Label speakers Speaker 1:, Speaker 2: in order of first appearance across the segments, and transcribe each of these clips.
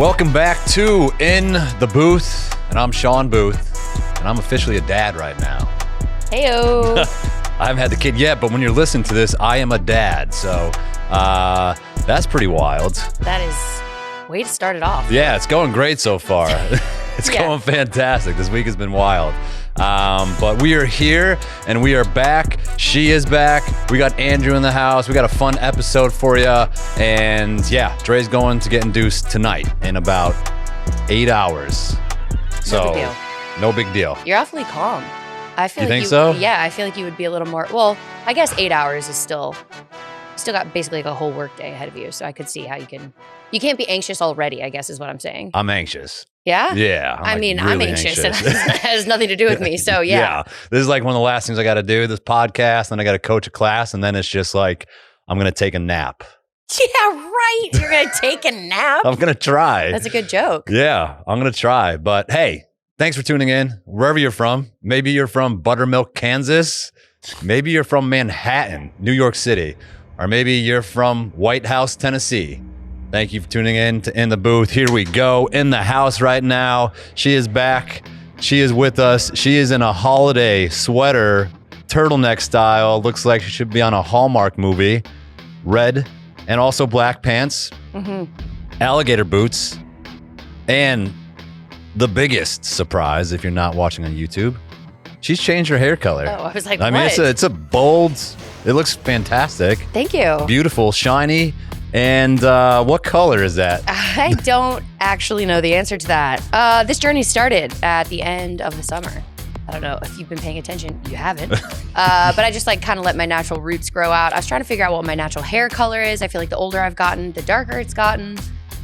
Speaker 1: Welcome back to In the Booth, and I'm Shawn Booth, and I'm officially a dad right now.
Speaker 2: Heyo.
Speaker 1: I haven't had the kid yet, but when you're listening to this, I am a dad, so that's pretty wild.
Speaker 2: That is way to start it off.
Speaker 1: Yeah, it's going great so far. It's going fantastic. This week has been wild. But we are here and we are back. She is back. We got Andrew in the house. We got a fun episode for you. And yeah, Dre's going to get induced tonight in about 8 hours. So
Speaker 2: No big deal.
Speaker 1: No big deal.
Speaker 2: You're awfully calm. I feel
Speaker 1: You
Speaker 2: like
Speaker 1: think so?
Speaker 2: Yeah, I feel like you would be a little more. Well, I guess 8 hours is still got basically like a whole work day ahead of you. So I could see how you can't be anxious already, I guess is what I'm saying.
Speaker 1: I'm anxious.
Speaker 2: Yeah?
Speaker 1: Yeah.
Speaker 2: I'm
Speaker 1: really
Speaker 2: anxious. It has nothing to do with me. So yeah.
Speaker 1: This is like one of the last things I got to do, this podcast. Then I got to coach a class. And then it's just like, I'm going to take a nap.
Speaker 2: Yeah, right. You're going to take a nap?
Speaker 1: I'm going to try.
Speaker 2: That's a good joke.
Speaker 1: Yeah, I'm going to try. But hey, thanks for tuning in. Wherever you're from. Maybe you're from Buttermilk, Kansas. Maybe you're from Manhattan, New York City. Or maybe you're from White House, Tennessee. Thank you for tuning in to In the Booth. Here we go. In the house right now. She is back. She is with us. She is in a holiday sweater, turtleneck style. Looks like she should be on a Hallmark movie. Red and also black pants. Mm-hmm. Alligator boots. And the biggest surprise, if you're not watching on YouTube, she's changed her hair color.
Speaker 2: Oh, I was like,
Speaker 1: I mean,
Speaker 2: what?
Speaker 1: it's a bold, it looks fantastic.
Speaker 2: Thank you.
Speaker 1: Beautiful, shiny. And what color is that?
Speaker 2: I don't actually know the answer to that. This journey started at the end of the summer. I don't know if you've been paying attention. You haven't. But I just like kind of let my natural roots grow out. I was trying to figure out what my natural hair color is. I feel like the older I've gotten, the darker it's gotten.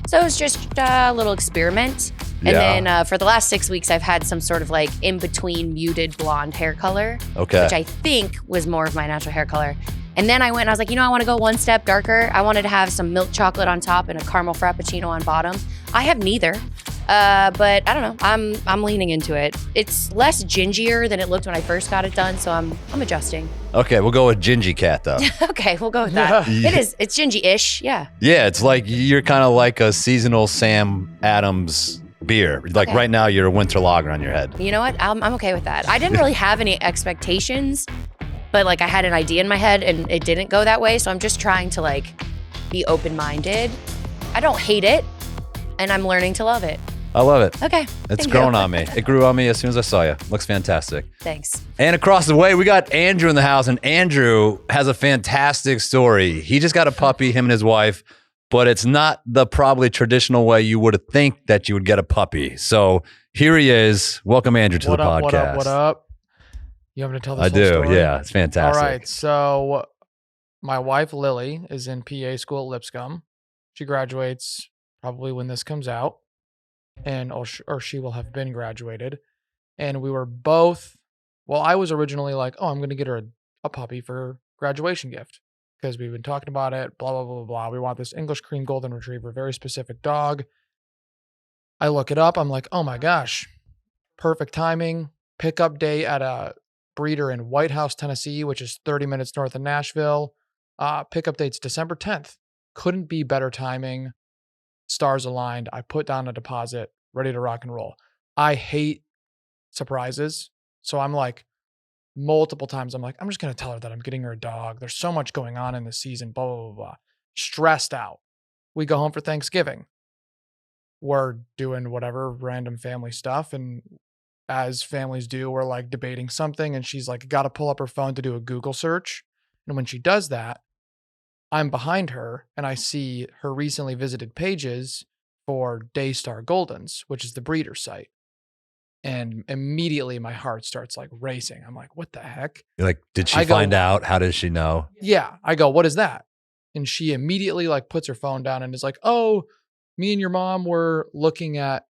Speaker 2: So it's just a little experiment. And then for the last 6 weeks, I've had some sort of like in-between muted blonde hair color.
Speaker 1: Okay.
Speaker 2: Which I think was more of my natural hair color. And then I went and I was like, I want to go one step darker. I wanted to have some milk chocolate on top and a caramel frappuccino on bottom. I have neither. But I don't know. I'm leaning into it. It's less gingier than it looked when I first got it done, so I'm adjusting.
Speaker 1: Okay, we'll go with Gingy Cat though.
Speaker 2: Okay, we'll go with that. It's gingy-ish, yeah.
Speaker 1: Yeah, it's like you're kind of like a seasonal Sam Adams beer. Like right now, you're a winter lager on your head.
Speaker 2: You know what? I'm okay with that. I didn't really have any expectations, but like I had an idea in my head and it didn't go that way. So I'm just trying to like be open-minded. I don't hate it, and I'm learning to love it.
Speaker 1: I love it.
Speaker 2: Okay.
Speaker 1: It's grown on me. It grew on me as soon as I saw you. Looks fantastic.
Speaker 2: Thanks.
Speaker 1: And across the way, we got Andrew in the house, and Andrew has a fantastic story. He just got a puppy, him and his wife, but it's not the probably traditional way you would think that you would get a puppy. So here he is. Welcome, Andrew, to the podcast.
Speaker 3: What up? You want me to tell this
Speaker 1: I
Speaker 3: whole
Speaker 1: do.
Speaker 3: story?
Speaker 1: Yeah, it's fantastic.
Speaker 3: All right. So my wife, Lily, is in PA school at Lipscomb. She graduates probably when this comes out. Or she will have been graduated. And we were both, well, I was originally like, oh, I'm going to get her a puppy for her graduation gift because we've been talking about it, blah, blah, blah, blah. We want this English cream golden retriever, very specific dog. I look it up. I'm like, oh my gosh, perfect timing. Pickup day at a breeder in White House, Tennessee, which is 30 minutes north of Nashville. Pickup date's December 10th. Couldn't be better timing. Stars aligned. I put down a deposit, ready to rock and roll. I hate surprises. So I'm like, multiple times, I'm like, I'm just going to tell her that I'm getting her a dog. There's so much going on in this season, blah, blah, blah, blah. Stressed out. We go home for Thanksgiving. We're doing whatever random family stuff. And as families do, we're like debating something. And she's like, got to pull up her phone to do a Google search. And when she does that, I'm behind her and I see her recently visited pages for Daystar Goldens, which is the breeder site. And immediately my heart starts like racing. I'm like, what the heck?
Speaker 1: You're like, did she find out? How does she know?
Speaker 3: Yeah. I go, what is that? And she immediately like puts her phone down and is like, oh, me and your mom were looking at,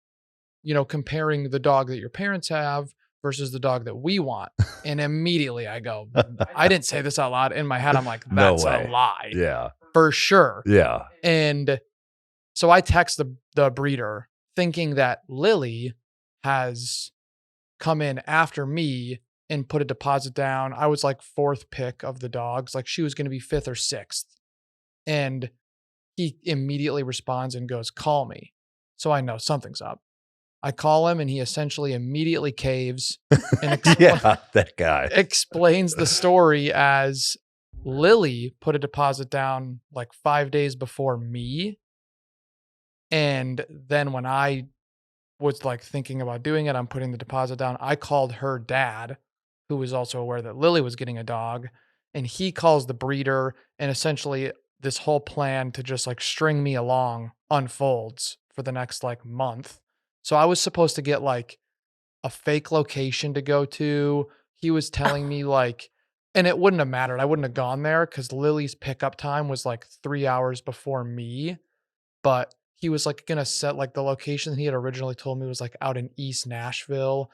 Speaker 3: comparing the dog that your parents have versus the dog that we want. And immediately I go, I didn't say this out loud. In my head, I'm like, that's a lie.
Speaker 1: Yeah.
Speaker 3: For sure.
Speaker 1: Yeah.
Speaker 3: And so I text the breeder thinking that Lily has come in after me and put a deposit down. I was like fourth pick of the dogs. Like she was going to be fifth or sixth. And he immediately responds and goes, call me. So I know something's up. I call him and he essentially immediately caves and
Speaker 1: Yeah, that guy.
Speaker 3: explains the story as Lily put a deposit down like 5 days before me. And then when I was like thinking about doing it, I'm putting the deposit down. I called her dad, who was also aware that Lily was getting a dog, and he calls the breeder, and essentially this whole plan to just like string me along unfolds for the next like month. So I was supposed to get like a fake location to go to. He was telling me like, and it wouldn't have mattered. I wouldn't have gone there because Lily's pickup time was like 3 hours before me. But he was like gonna set like the location he had originally told me was like out in East Nashville.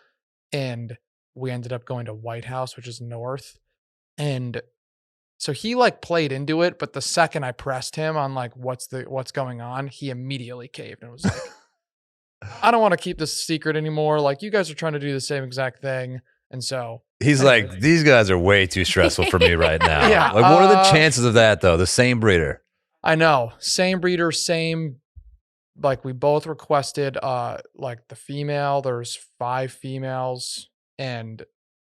Speaker 3: And we ended up going to White House, which is north. And so he like played into it, but the second I pressed him on like what's going on, he immediately caved and was like, I don't want to keep this secret anymore. Like you guys are trying to do the same exact thing. And so
Speaker 1: He's like, these guys are way too stressful for me right now.
Speaker 3: Yeah,
Speaker 1: Like, what are the chances of that, though? The same breeder.
Speaker 3: I know. Same breeder, same. Like we both requested like the female. There's 5 females. And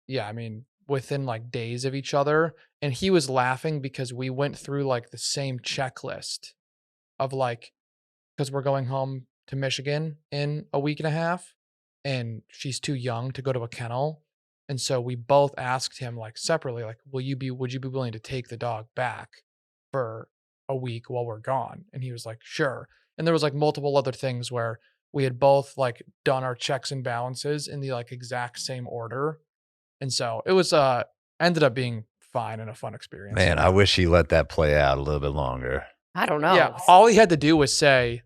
Speaker 3: yeah, I mean, within like days of each other. And he was laughing because we went through like the same checklist of like, because we're going home to Michigan in a week and a half, and she's too young to go to a kennel. And so we both asked him like separately, like, would you be willing to take the dog back for a week while we're gone? And he was like, sure. And there was like multiple other things where we had both like done our checks and balances in the like exact same order. And so it was ended up being fine and a fun experience.
Speaker 1: Man, I wish he let that play out a little bit longer.
Speaker 2: I don't know.
Speaker 3: Yeah, all he had to do was say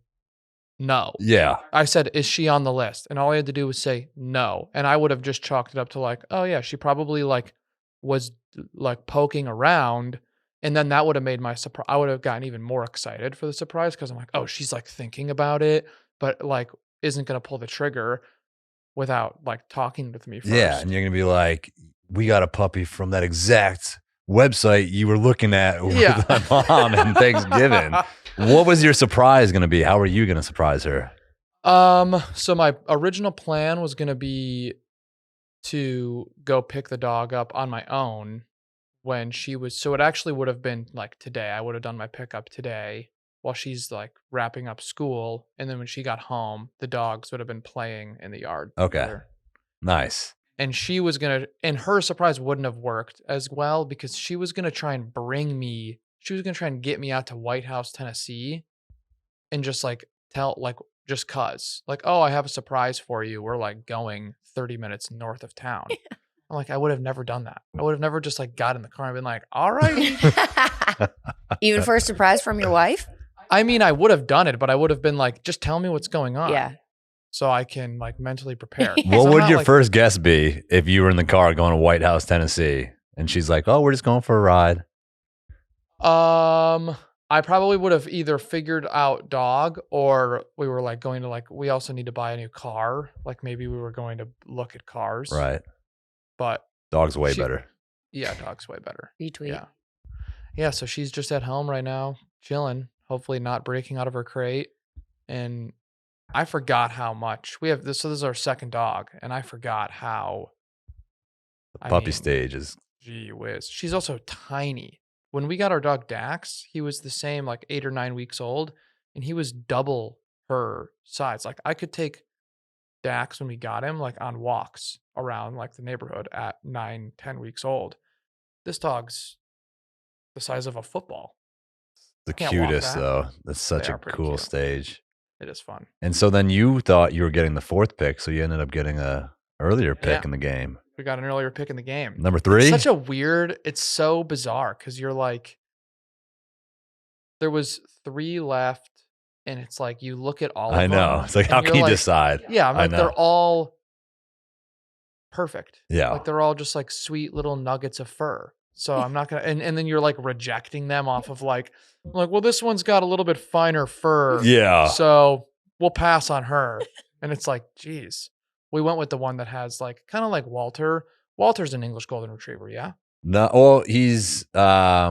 Speaker 3: no.
Speaker 1: Yeah.
Speaker 3: I said, is she on the list? And all he had to do was say no. And I would have just chalked it up to like, oh yeah, she probably like was like poking around. And then that would have made my surprise. I would have gotten even more excited for the surprise because I'm like, oh, she's like thinking about it, but like isn't going to pull the trigger without like talking with me first.
Speaker 1: Yeah. And you're going to be like, we got a puppy from that exact website you were looking at with my mom and Thanksgiving. What was your surprise going to be? How are you going to surprise her?
Speaker 3: So my original plan was going to be to go pick the dog up on my own when she was, so it actually would have been like today. I would have done my pickup today while she's like wrapping up school. And then when she got home, the dogs would have been playing in the yard.
Speaker 1: Okay.
Speaker 3: together.
Speaker 1: Nice.
Speaker 3: And she was going to, and her surprise wouldn't have worked as well because she was going to try and she was going to try and get me out to White House, Tennessee and just like tell, like, just cause, like, oh, I have a surprise for you. We're like going 30 minutes north of town. I'm like, I would have never done that. I would have never just like got in the car and been like, all right.
Speaker 2: Even for a surprise from your wife?
Speaker 3: I mean, I would have done it, but I would have been like, just tell me what's going on.
Speaker 2: Yeah.
Speaker 3: So I can like mentally prepare.
Speaker 1: What would your first guess be if you were in the car going to White House, Tennessee, and she's like, oh, we're just going for a ride?
Speaker 3: I probably would have either figured out dog or we were like going to like, we also need to buy a new car. Like maybe we were going to look at cars.
Speaker 1: Right.
Speaker 3: But
Speaker 1: dog's way better.
Speaker 3: Yeah, dog's way better.
Speaker 2: Retweet.
Speaker 3: Yeah. Yeah. So she's just at home right now, chilling, hopefully not breaking out of her crate. And I forgot how much we have this. So this is our second dog. And I forgot how
Speaker 1: the puppy stage is.
Speaker 3: Gee whiz. She's also tiny. When we got our dog Dax, he was the same, like 8 or 9 weeks old, and he was double her size. Like I could take Dax when we got him, like on walks around like the neighborhood at 9, 10 weeks old. This dog's the size of a football.
Speaker 1: The cutest though. That's such a cool
Speaker 3: cute.
Speaker 1: Stage.
Speaker 3: It is fun.
Speaker 1: And so then you thought you were getting the 4th pick, so you ended up getting a earlier pick in the game.
Speaker 3: We got an earlier pick in the game.
Speaker 1: Number 3?
Speaker 3: It's such a weird, it's so bizarre because you're like, there was 3 left and it's like, you look at all of them.
Speaker 1: I know. It's like, how can you decide?
Speaker 3: Yeah. I'm like, they're all perfect.
Speaker 1: Yeah.
Speaker 3: Like they're all just like sweet little nuggets of fur. So I'm not going to, and then you're like rejecting them off of like, well, this one's got a little bit finer fur.
Speaker 1: Yeah.
Speaker 3: So we'll pass on her. And it's like, geez. We went with the one that has like kind of like Walter. Walter's an English Golden Retriever, yeah?
Speaker 1: No, well, he's
Speaker 3: got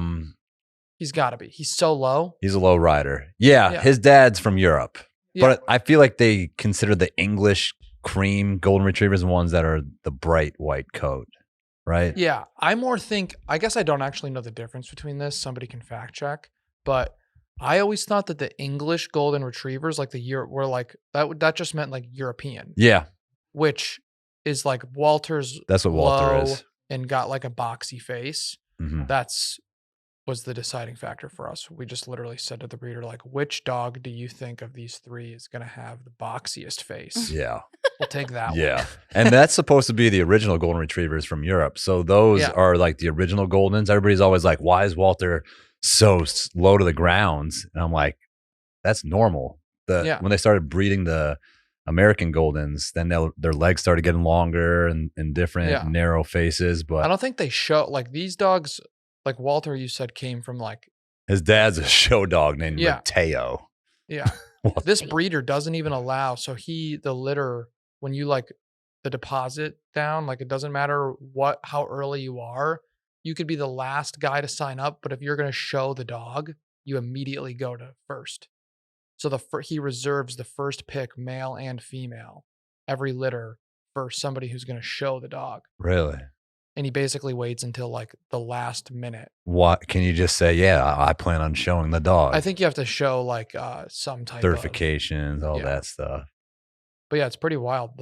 Speaker 3: to be. He's so low.
Speaker 1: He's a low rider. Yeah, his dad's from Europe.
Speaker 3: Yeah.
Speaker 1: But I feel like they consider the English cream golden retrievers the ones that are the bright white coat, right?
Speaker 3: Yeah, I more think, I guess I don't actually know the difference between this. Somebody can fact check, but I always thought that the English golden retrievers, like were like that just meant like European,
Speaker 1: Yeah,
Speaker 3: which is like Walter's
Speaker 1: that's what Walter
Speaker 3: low
Speaker 1: is.
Speaker 3: and got like a boxy face.
Speaker 1: Mhm.
Speaker 3: Was the deciding factor for us. We just literally said to the breeder, like, which dog do you think of these three is going to have the boxiest face?
Speaker 1: Yeah.
Speaker 3: We'll take that one.
Speaker 1: Yeah. And that's supposed to be the original golden retrievers from Europe. So those
Speaker 3: Yeah.
Speaker 1: are like the original goldens. Everybody's always like, why is Walter so low to the grounds? And I'm like, that's normal. When they started breeding the American goldens, then their legs started getting longer and different narrow faces. But
Speaker 3: I don't think they show, like, these dogs, like Walter, you said, came from like
Speaker 1: his dad's a show dog named
Speaker 3: Yeah.
Speaker 1: Mateo.
Speaker 3: Yeah. This breeder doesn't even allow. So the litter, when you like the deposit down, like it doesn't matter how early you are, you could be the last guy to sign up. But if you're going to show the dog, you immediately go to first. So he reserves the first pick, male and female, every litter for somebody who's going to show the dog.
Speaker 1: Really?
Speaker 3: And he basically waits until like the last minute.
Speaker 1: What can you just say? Yeah, I plan on showing the dog.
Speaker 3: I think you have to show like some type
Speaker 1: certifications, all
Speaker 3: yeah.
Speaker 1: that stuff.
Speaker 3: But yeah, it's pretty wild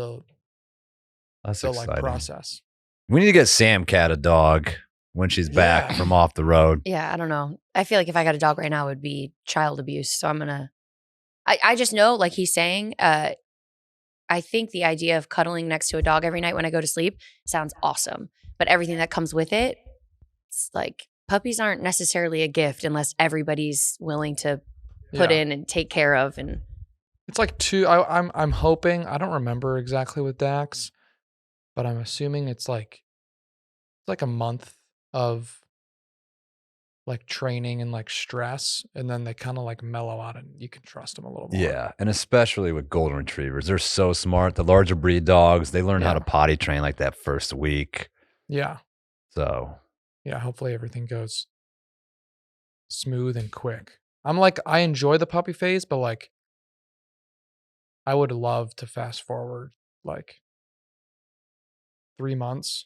Speaker 1: That's
Speaker 3: the
Speaker 1: exciting.
Speaker 3: like process.
Speaker 1: We need to get SamCat a dog when she's back
Speaker 3: Yeah.
Speaker 1: from off the road.
Speaker 2: Yeah, I don't know. I feel like if I got a dog right now, it would be child abuse. So I just know, like he's saying, I think the idea of cuddling next to a dog every night when I go to sleep sounds awesome. But everything that comes with it, it's like puppies aren't necessarily a gift unless everybody's willing to put in and take care of. And
Speaker 3: it's like I'm hoping, I don't remember exactly with Dax, but I'm assuming it's like a month of like training and like stress, and then they kind of like mellow out and you can trust them a little more.
Speaker 1: Yeah, and especially with golden retrievers, they're so smart. The larger breed dogs, they learn how to potty train like that first week.
Speaker 3: Yeah.
Speaker 1: So
Speaker 3: yeah, hopefully everything goes smooth and quick. I enjoy the puppy phase, but like I would love to fast forward like 3 months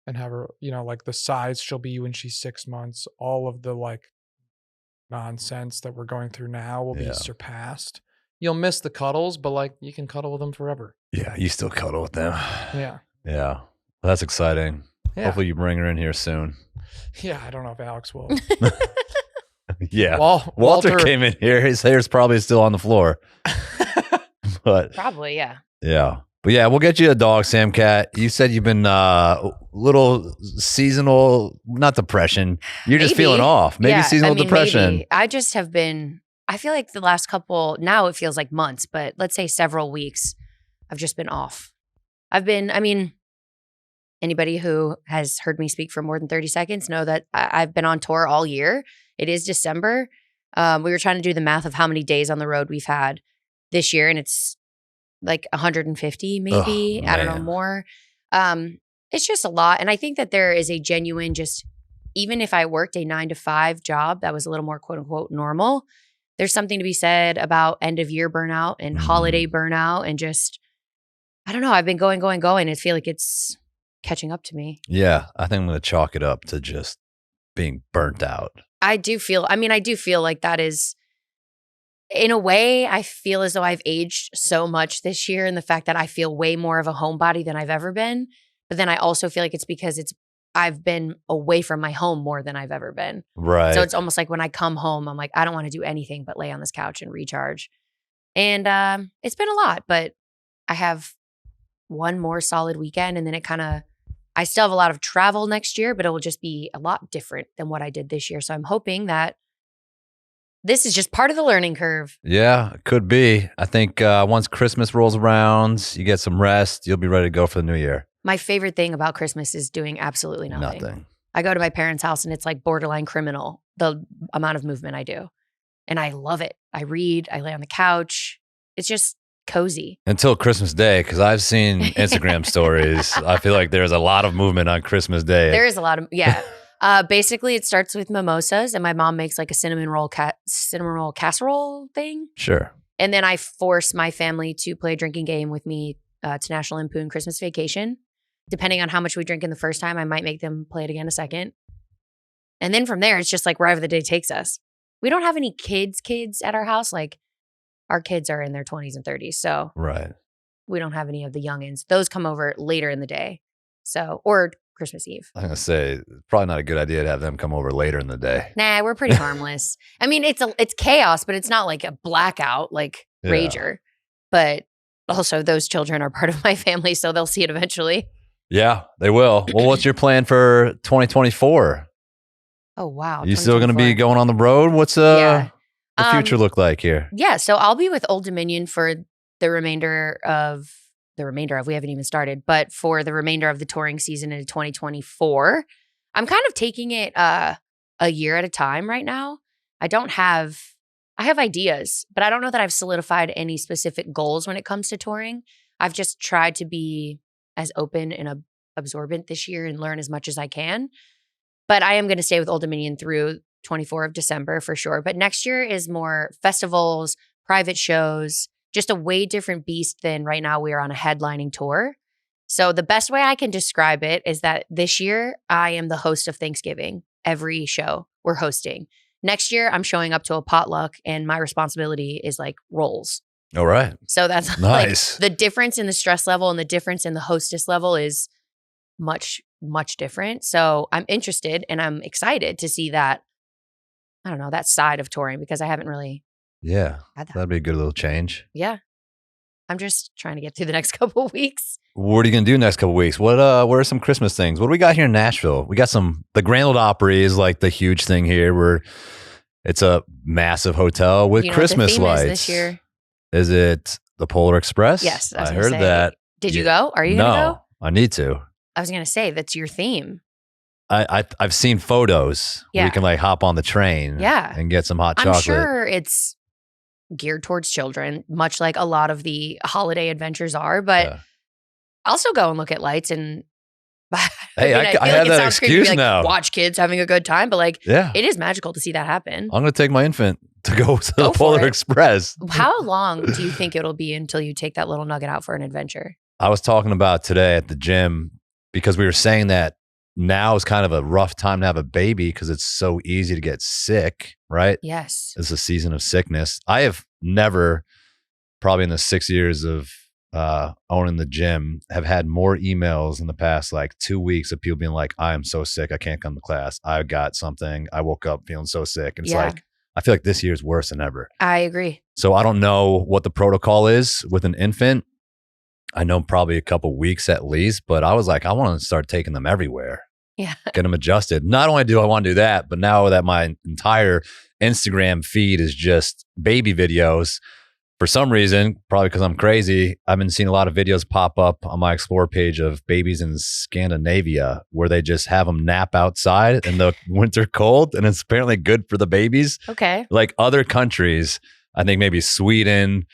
Speaker 3: and have her, like the size she'll be when she's 6 months. All of the like nonsense that we're going through now will be surpassed. You'll miss the cuddles, but like you can cuddle with them forever.
Speaker 1: yeah, you still cuddle with them.
Speaker 3: Yeah.
Speaker 1: Yeah. Well, that's exciting.
Speaker 3: Yeah.
Speaker 1: Hopefully you bring her in here soon.
Speaker 3: Yeah, I don't know if Alex will.
Speaker 1: Yeah.
Speaker 3: Walter
Speaker 1: Walter came in here. His hair's probably still on the floor. But
Speaker 2: probably, yeah.
Speaker 1: yeah. But yeah, we'll get you a dog, SamCat. You said you've been little seasonal, not depression. You're just feeling off. Maybe seasonal depression.
Speaker 2: Maybe. I just have been, I feel like the last couple, now it feels like months, but let's say several weeks, I've just been off. Anybody who has heard me speak for more than 30 seconds know that I've been on tour all year. It is December. We were trying to do the math of how many days on the road we've had this year, and it's like 150 maybe. I don't know, more. It's just a lot. And I think that there is a genuine even if I worked a 9-to-5 job that was a little more quote unquote normal, there's something to be said about end of year burnout and holiday burnout and just, I don't know. I've been going. I feel like it's catching up to me.
Speaker 1: Yeah, I think I'm going to chalk it up to just being burnt out.
Speaker 2: I do feel like that is, in a way, I feel as though I've aged so much this year in the fact that I feel way more of a homebody than I've ever been. But then I also feel like it's because I've been away from my home more than I've ever been.
Speaker 1: Right.
Speaker 2: So it's almost like when I come home, I'm like, I don't want to do anything but lay on this couch and recharge. And it's been a lot, but I have one more solid weekend, and then I still have a lot of travel next year, but it will just be a lot different than what I did this year. So I'm hoping that this is just part of the learning curve.
Speaker 1: Yeah, it could be. I think once Christmas rolls around, you get some rest, you'll be ready to go for the new year.
Speaker 2: My favorite thing about Christmas is doing absolutely nothing.
Speaker 1: Nothing.
Speaker 2: I go to my parents' house and it's like borderline criminal, the amount of movement I do. And I love it. I read, I lay on the couch. It's just cozy.
Speaker 1: Until Christmas Day, because I've seen Instagram stories. I feel like there's a lot of movement on Christmas Day.
Speaker 2: There is a lot of, yeah. Basically, it starts with mimosas, and my mom makes like a cinnamon roll casserole thing.
Speaker 1: Sure.
Speaker 2: And then I force my family to play a drinking game with me to National Lampoon Christmas Vacation. Depending on how much we drink in the first time, I might make them play it again a second. And then from there, it's just like wherever the day takes us. We don't have any kids at our house. Like our kids are in their 20s and 30s. So
Speaker 1: Right.
Speaker 2: we don't have any of the youngins. Those come over later in the day. So, or Christmas Eve.
Speaker 1: I'm going to say, probably not a good idea to have them come over later in the day.
Speaker 2: Nah, we're pretty harmless. I mean, it's chaos, but it's not like a blackout, like rager. But also those children are part of my family, so they'll see it eventually.
Speaker 1: Yeah, they will. Well, what's your plan for 2024?
Speaker 2: Oh, wow.
Speaker 1: You still going to be going on the road? What's the future look like here?
Speaker 2: Yeah, so I'll be with Old Dominion for the remainder of, we haven't even started, but for the remainder of the touring season into 2024. I'm kind of taking it a year at a time right now. I have ideas, but I don't know that I've solidified any specific goals when it comes to touring. I've just tried to be as open and absorbent this year and learn as much as I can. But I am going to stay with Old Dominion through 24 of December for sure. But next year is more festivals, private shows, just a way different beast than right now we are on a headlining tour. So the best way I can describe it is that this year I am the host of Thanksgiving. Every show we're hosting. Next year I'm showing up to a potluck and my responsibility is like rolls.
Speaker 1: All right.
Speaker 2: So that's
Speaker 1: nice.
Speaker 2: Like the difference in the stress level and the difference in the hostess level is much, much different. So I'm interested and I'm excited to see that, I don't know, that side of touring because I haven't really had that.
Speaker 1: That'd be a good little change.
Speaker 2: Yeah. I'm just trying to get through the next couple of weeks.
Speaker 1: What are you going to do next couple of weeks? What are some Christmas things? What do we got here in Nashville? We got the Grand Ole Opry is like the huge thing here where it's a massive hotel with Christmas lights.
Speaker 2: Is this year?
Speaker 1: Is it the Polar Express?
Speaker 2: Yes.
Speaker 1: I heard that.
Speaker 2: Did you go? Are you going to go?
Speaker 1: No, I need to.
Speaker 2: I was going to say, that's your theme.
Speaker 1: I've seen photos.
Speaker 2: Yeah.
Speaker 1: We can like hop on the train and get some hot chocolate.
Speaker 2: I'm sure it's geared towards children, much like a lot of the holiday adventures are, but I'll still go and look at lights and
Speaker 1: hey, I have that excuse now.
Speaker 2: Watch kids having a good time, but like it is magical to see that happen.
Speaker 1: I'm going to take my infant to go to the Polar Express.
Speaker 2: How long do you think it'll be until you take that little nugget out for an adventure?
Speaker 1: I was talking about today at the gym because we were saying that now is kind of a rough time to have a baby because it's so easy to get sick, right?
Speaker 2: Yes.
Speaker 1: It's a season of sickness. I have never, probably in the 6 years of owning the gym, have had more emails in the past like 2 weeks of people being like, I am so sick. I can't come to class. I got something. I woke up feeling so sick. And it's like, I feel like this year's worse than ever.
Speaker 2: I agree. So
Speaker 1: I don't know what the protocol is with an infant. I know probably a couple weeks at least, but I was like, I want to start taking them everywhere.
Speaker 2: Yeah.
Speaker 1: Get them adjusted. Not only do I want to do that, but now that my entire Instagram feed is just baby videos, for some reason, probably because I'm crazy, I've been seeing a lot of videos pop up on my Explore page of babies in Scandinavia where they just have them nap outside in the winter cold, and it's apparently good for the babies.
Speaker 2: Okay.
Speaker 1: Like other countries, I think maybe Sweden,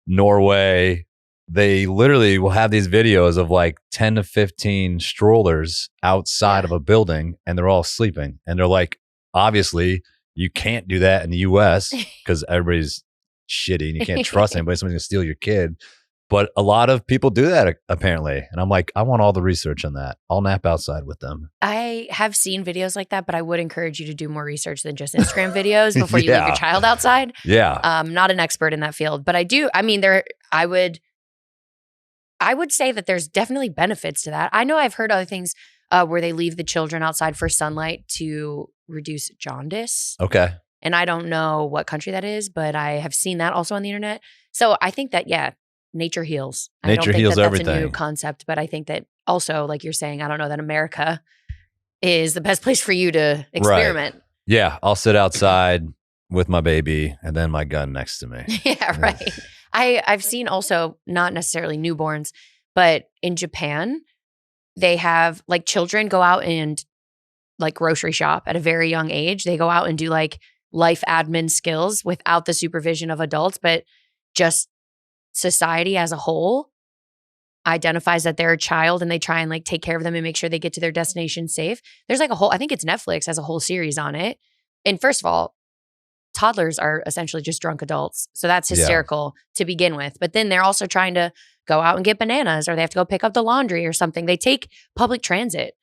Speaker 1: Norway, they literally will have these videos of like 10 to 15 strollers outside of a building and they're all sleeping. And they're like, obviously, you can't do that in the US because everybody's shitty and you can't trust anybody. Someone's going to steal your kid. But a lot of people do that apparently. And I'm like, I want all the research on that. I'll nap outside with them.
Speaker 2: I have seen videos like that, but I would encourage you to do more research than just Instagram videos before you leave your child outside.
Speaker 1: Yeah.
Speaker 2: I'm not an expert in that field, but I would say that there's definitely benefits to that. I know I've heard other things where they leave the children outside for sunlight to reduce jaundice.
Speaker 1: Okay.
Speaker 2: And I don't know what country that is, but I have seen that also on the internet. So I think that, nature heals.
Speaker 1: Nature heals everything.
Speaker 2: That's a new concept, but I think that also, like you're saying, I don't know that America is the best place for you to experiment.
Speaker 1: Right. Yeah. I'll sit outside with my baby and then my gun next to me.
Speaker 2: Yeah, right. I've seen also, not necessarily newborns, but in Japan, they have like children go out and like grocery shop at a very young age. They go out and do like life admin skills without the supervision of adults, but just society as a whole identifies that they're a child and they try and like take care of them and make sure they get to their destination safe. There's like I think it's Netflix has a whole series on it. And first of all, toddlers are essentially just drunk adults. So that's hysterical to begin with. But then they're also trying to go out and get bananas, or they have to go pick up the laundry or something. They take public transit.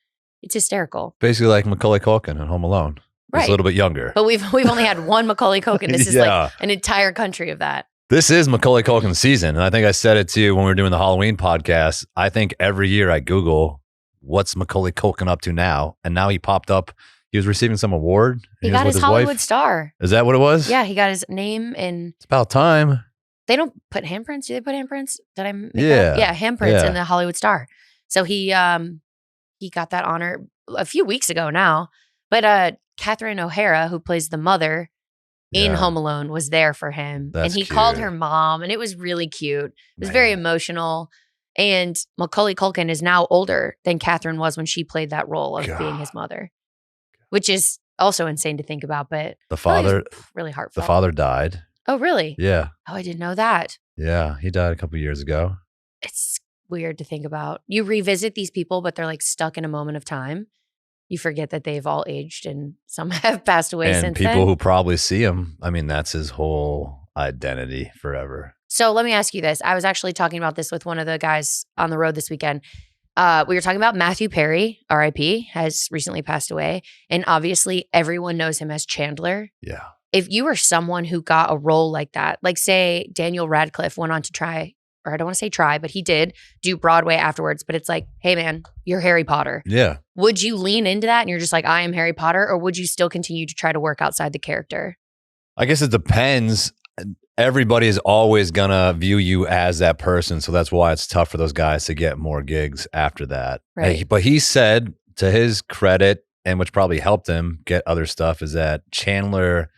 Speaker 2: It's hysterical.
Speaker 1: Basically like Macaulay Culkin in Home Alone.
Speaker 2: Right.
Speaker 1: He's a little bit younger.
Speaker 2: But we've only had one Macaulay Culkin. This is like an entire country of that.
Speaker 1: This is Macaulay Culkin's season. And I think I said it to you when we were doing the Halloween podcast. I think every year I Google, what's Macaulay Culkin up to now? And now he popped up. He was receiving some award.
Speaker 2: He got his Hollywood star.
Speaker 1: Is that what it was?
Speaker 2: Yeah, he got his name, and
Speaker 1: it's about time.
Speaker 2: They don't put handprints. Do they put handprints? Did I make that up? Yeah, handprints in the Hollywood star. So he got that honor a few weeks ago now. But Catherine O'Hara, who plays the mother in Home Alone, was there for him.
Speaker 1: That's
Speaker 2: and he
Speaker 1: cute.
Speaker 2: Called her mom, and it was really cute. It was very emotional. And Macaulay Culkin is now older than Catherine was when she played that role of being his mother, which is also insane to think about. But
Speaker 1: the father,
Speaker 2: really heartfelt.
Speaker 1: The father died.
Speaker 2: Oh, really?
Speaker 1: Yeah.
Speaker 2: Oh, I didn't know that.
Speaker 1: Yeah, he died a couple years ago.
Speaker 2: It's weird to think about. You revisit these people, but they're like stuck in a moment of time. You forget that they've all aged and some have passed away since then.
Speaker 1: And people who probably see him, I mean, that's his whole identity forever.
Speaker 2: So let me ask you this. I was actually talking about this with one of the guys on the road this weekend. We were talking about Matthew Perry, RIP, has recently passed away. And obviously everyone knows him as Chandler.
Speaker 1: Yeah.
Speaker 2: If you were someone who got a role like that, like say Daniel Radcliffe went on to try, or I don't want to say try, but he did do Broadway afterwards. But it's like, hey man, you're Harry Potter.
Speaker 1: Yeah.
Speaker 2: Would you lean into that and you're just like, I am Harry Potter? Or would you still continue to try to work outside the character?
Speaker 1: I guess it depends. Everybody is always going to view you as that person. So that's why it's tough for those guys to get more gigs after that.
Speaker 2: Right.
Speaker 1: But he said, to his credit, and which probably helped him get other stuff, is that Chandler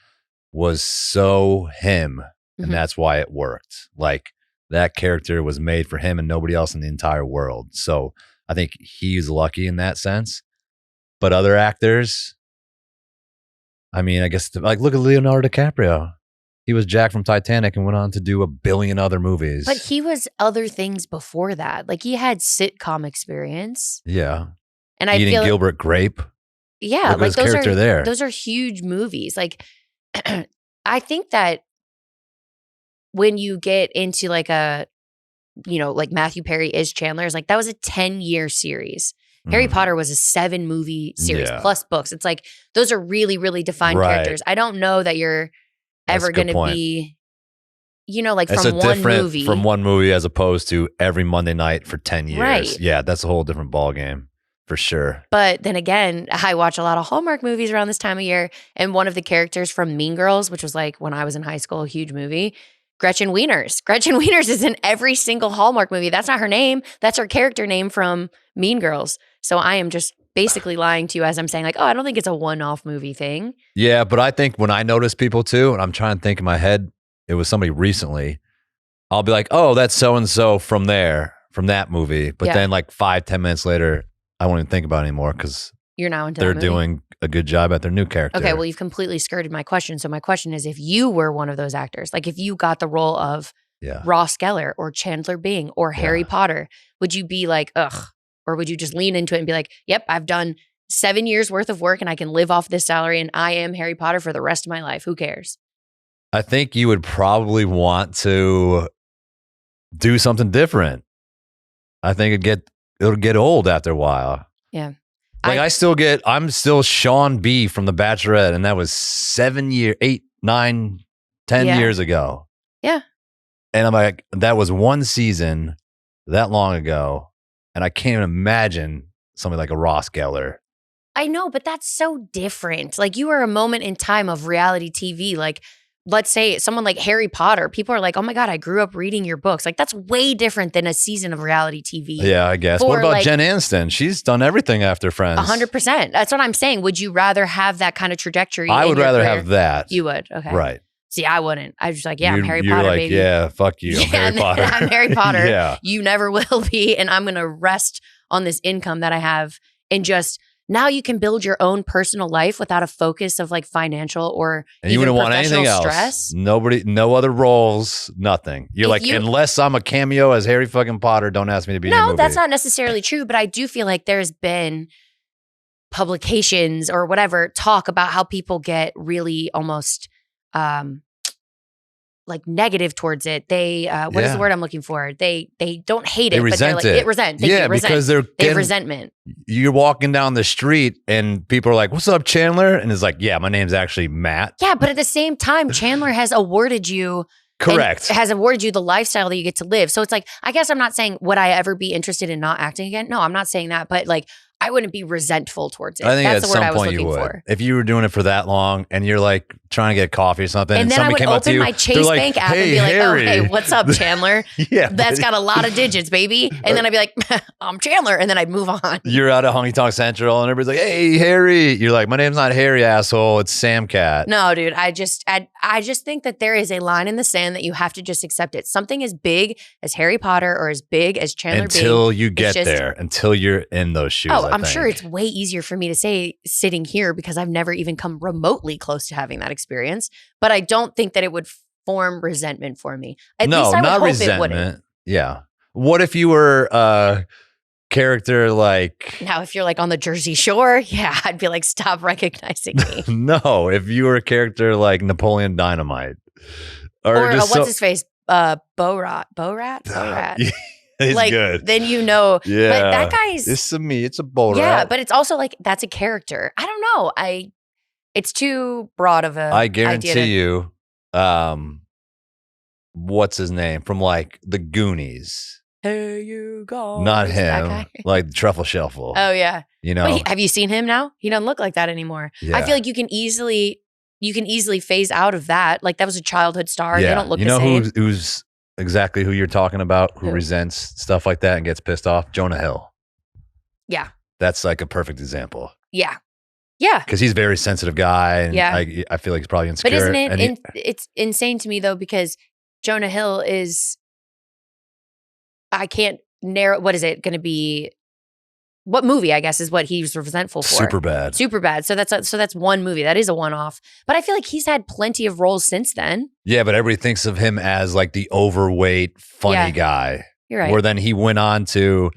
Speaker 1: was so him. And that's why it worked. Like that character was made for him and nobody else in the entire world. So I think he's lucky in that sense. But other actors, I mean, I guess like look at Leonardo DiCaprio. He was Jack from Titanic and went on to do a billion other movies.
Speaker 2: But he was other things before that. Like he had sitcom experience.
Speaker 1: Yeah.
Speaker 2: And I
Speaker 1: Eating
Speaker 2: feel
Speaker 1: Gilbert Grape.
Speaker 2: Yeah,
Speaker 1: like
Speaker 2: those are huge movies. Like I think that when you get into like a, you know, like Matthew Perry is Chandler, is like that was a 10-year series. Harry Potter was a 7-movie series plus books. It's like those are really, really defined characters. I don't know that you're ever going to be, you know, like from one movie
Speaker 1: as opposed to every Monday night for 10 years.
Speaker 2: Right.
Speaker 1: Yeah, that's a whole different ballgame for sure.
Speaker 2: But then again, I watch a lot of Hallmark movies around this time of year. And one of the characters from Mean Girls, which was like when I was in high school, a huge movie, Gretchen Wieners. Gretchen Wieners is in every single Hallmark movie. That's not her name. That's her character name from Mean Girls. So I am just basically lying to you as I'm saying like, oh, I don't think it's a one-off movie thing.
Speaker 1: Yeah, but I think when I notice people too, and I'm trying to think in my head, it was somebody recently, I'll be like, oh, that's so-and-so from there, from that movie. But then like 5-10 minutes later, I won't even think about it anymore because
Speaker 2: you're now into
Speaker 1: they're doing a good job at their new character.
Speaker 2: Okay, well, you've completely skirted my question. So my question is, if you were one of those actors, like if you got the role of Ross Geller or Chandler Bing or Harry Potter, would you be like, ugh? Or would you just lean into it and be like, yep, I've done 7 years worth of work and I can live off this salary and I am Harry Potter for the rest of my life. Who cares?
Speaker 1: I think you would probably want to do something different. I think it'll get old after a while.
Speaker 2: Yeah.
Speaker 1: Like I'm still Sean B from The Bachelorette, and that was 7 years, 8, 9, 10 years ago.
Speaker 2: Yeah.
Speaker 1: And I'm like, that was one season that long ago. And I can't even imagine somebody like a Ross Geller.
Speaker 2: I know, but that's so different. Like you are a moment in time of reality TV. Like let's say someone like Harry Potter, people are like, oh my God, I grew up reading your books. Like that's way different than a season of reality TV.
Speaker 1: Yeah, I guess. What about like, Jen Aniston? She's done everything after Friends.
Speaker 2: 100%. That's what I'm saying. Would you rather have that kind of trajectory?
Speaker 1: I would rather have that.
Speaker 2: You would. Okay.
Speaker 1: Right.
Speaker 2: See, I wouldn't. I was just like, I'm Harry Potter,
Speaker 1: you're like,
Speaker 2: baby.
Speaker 1: yeah, fuck you. I'm Harry Potter.
Speaker 2: I'm Harry Potter.
Speaker 1: Yeah.
Speaker 2: You never will be. And I'm going to rest on this income that I have. And just now you can build your own personal life without a focus of like financial or
Speaker 1: and you wouldn't want anything else.
Speaker 2: Stress.
Speaker 1: Nobody, no other roles, nothing. You're unless I'm a cameo as Harry fucking Potter, don't ask me to be in a movie.
Speaker 2: No, that's not necessarily true. But I do feel like there's been publications or whatever talk about how people get really almost like negative towards it. They what is the word I'm looking for? They don't hate it,
Speaker 1: resent
Speaker 2: but they're like resent. Thank you, resent.
Speaker 1: Because
Speaker 2: they have resentment.
Speaker 1: You're walking down the street and people are like, "What's up, Chandler?" And it's like, "Yeah, my name's actually Matt."
Speaker 2: Yeah, but at the same time, Chandler has awarded you
Speaker 1: correct
Speaker 2: has awarded you the lifestyle that you get to live. So it's like, I guess I'm not saying would I ever be interested in not acting again? No, I'm not saying that, but like I wouldn't be resentful towards it.
Speaker 1: I think
Speaker 2: that's
Speaker 1: at
Speaker 2: the word
Speaker 1: some
Speaker 2: I was
Speaker 1: point you
Speaker 2: looking
Speaker 1: would.
Speaker 2: for.
Speaker 1: If you were doing it for that long and you're like trying to get coffee or something,
Speaker 2: and then I
Speaker 1: somebody
Speaker 2: would
Speaker 1: came up to
Speaker 2: open
Speaker 1: you,
Speaker 2: my Chase
Speaker 1: like,
Speaker 2: Bank app
Speaker 1: "Hey,
Speaker 2: and be like,
Speaker 1: Harry."
Speaker 2: "Oh, hey, what's up, Chandler?
Speaker 1: Yeah,
Speaker 2: That's got a lot of digits, baby." And then I'd be like, "I'm Chandler," and then I'd move on.
Speaker 1: You're out of Honky Tonk Central and everybody's like, "Hey, Harry." You're like, "My name's not Harry, asshole. It's SamCat."
Speaker 2: No, dude. I just think that there is a line in the sand that you have to just accept it. Something as big as Harry Potter or as big as Chandler
Speaker 1: until
Speaker 2: Bing,
Speaker 1: you get there, until you're in those shoes.
Speaker 2: Oh, I'm
Speaker 1: think.
Speaker 2: sure it's way easier for me to say sitting here because I've never even come remotely close to having that experience. But I don't think that it would form resentment for me. At least I would hope
Speaker 1: resentment.
Speaker 2: It wouldn't.
Speaker 1: Yeah. What if you were a character like...
Speaker 2: Now, if you're like on the Jersey Shore, yeah, I'd be like, stop recognizing me.
Speaker 1: No, if you were a character like Napoleon Dynamite.
Speaker 2: Or what's his face? Borat.
Speaker 1: He's
Speaker 2: like,
Speaker 1: good.
Speaker 2: Then you know.
Speaker 1: Yeah.
Speaker 2: But that guy's...
Speaker 1: It's to me, it's a Borat.
Speaker 2: Yeah, but it's also like, that's a character. I don't know. It's too broad of a
Speaker 1: I guarantee you, what's his name? From like the Goonies.
Speaker 2: Hey, you go.
Speaker 1: Not him. Like the Truffle Shuffle.
Speaker 2: Oh, yeah.
Speaker 1: You know.
Speaker 2: But have you seen him now? He doesn't look like that anymore.
Speaker 1: Yeah.
Speaker 2: I feel like you can easily phase out of that. Like that was a childhood star. Yeah. They don't look the same.
Speaker 1: You know who's exactly who you're talking about, who resents stuff like that and gets pissed off? Jonah Hill.
Speaker 2: Yeah.
Speaker 1: That's like a perfect example.
Speaker 2: Yeah. Yeah.
Speaker 1: Because he's a very sensitive guy. And
Speaker 2: yeah.
Speaker 1: I feel like he's probably insecure.
Speaker 2: But isn't it, it's insane to me though, because Jonah Hill is, I can't narrow, what is it going to be? What movie, I guess, is what he's resentful for?
Speaker 1: Superbad.
Speaker 2: Superbad. So that's one movie. That is a one-off. But I feel like he's had plenty of roles since then.
Speaker 1: Yeah, but everybody thinks of him as like the overweight, funny guy.
Speaker 2: You're right.
Speaker 1: Where then he went on to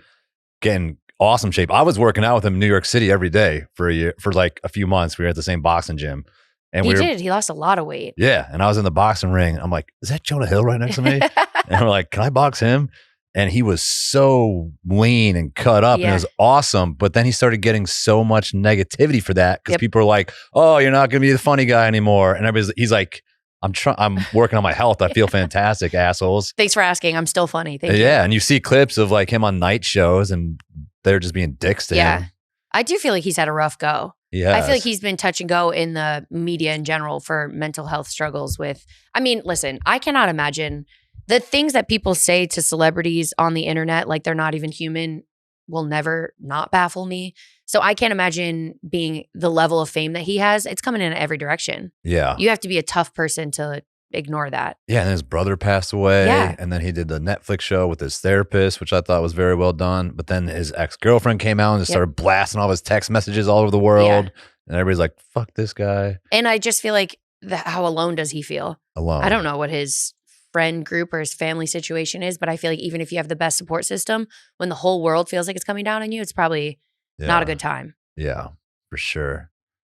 Speaker 1: get in awesome shape. I was working out with him in New York City every day for a year, for like a few months. We were at the same boxing gym. And
Speaker 2: He lost a lot of weight.
Speaker 1: Yeah. And I was in the boxing ring. I'm like, is that Jonah Hill right next to me? And we're like, can I box him? And he was so lean and cut up and it was awesome. But then he started getting so much negativity for that because people are like, oh, you're not going to be the funny guy anymore. And he's like, I'm working on my health. I feel fantastic, assholes.
Speaker 2: Thanks for asking. I'm still funny. Thank you.
Speaker 1: Yeah. And you see clips of like him on night shows and they're just being dicks to him.
Speaker 2: I do feel like he's had a rough go.
Speaker 1: Yeah.
Speaker 2: I feel like he's been touch and go in the media in general for mental health struggles with, I mean, listen, I cannot imagine the things that people say to celebrities on the internet, like they're not even human, will never not baffle me. So I can't imagine being the level of fame that he has. It's coming in every direction.
Speaker 1: Yeah.
Speaker 2: You have to be a tough person to ignore that.
Speaker 1: Yeah. And his brother passed away.
Speaker 2: Yeah.
Speaker 1: And then he did the Netflix show with his therapist, which I thought was very well done. But then his ex-girlfriend came out and just started blasting all of his text messages all over the world. Yeah. And everybody's like, fuck this guy.
Speaker 2: And I just feel like, how alone does he feel?
Speaker 1: Alone.
Speaker 2: I don't know what his friend group or his family situation is, but I feel like even if you have the best support system, when the whole world feels like it's coming down on you, it's probably not a good time.
Speaker 1: Yeah, for sure.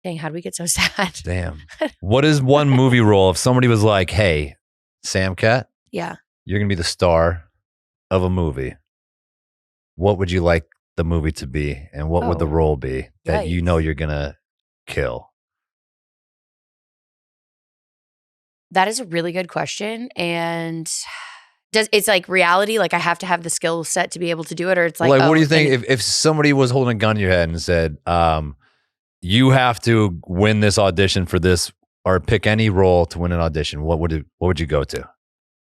Speaker 2: Dang, how'd we get so sad?
Speaker 1: Damn. What is one movie role if somebody was like, hey, SamCat,
Speaker 2: you're
Speaker 1: going to be the star of a movie. What would you like the movie to be? And what would the role be that you know you're going to kill?
Speaker 2: That is a really good question. And it's like reality, like I have to have the skill set to be able to do it, or it's like,
Speaker 1: what do you think if somebody was holding a gun to your head and said, you have to win this audition for this or pick any role to win an audition, what would you go to?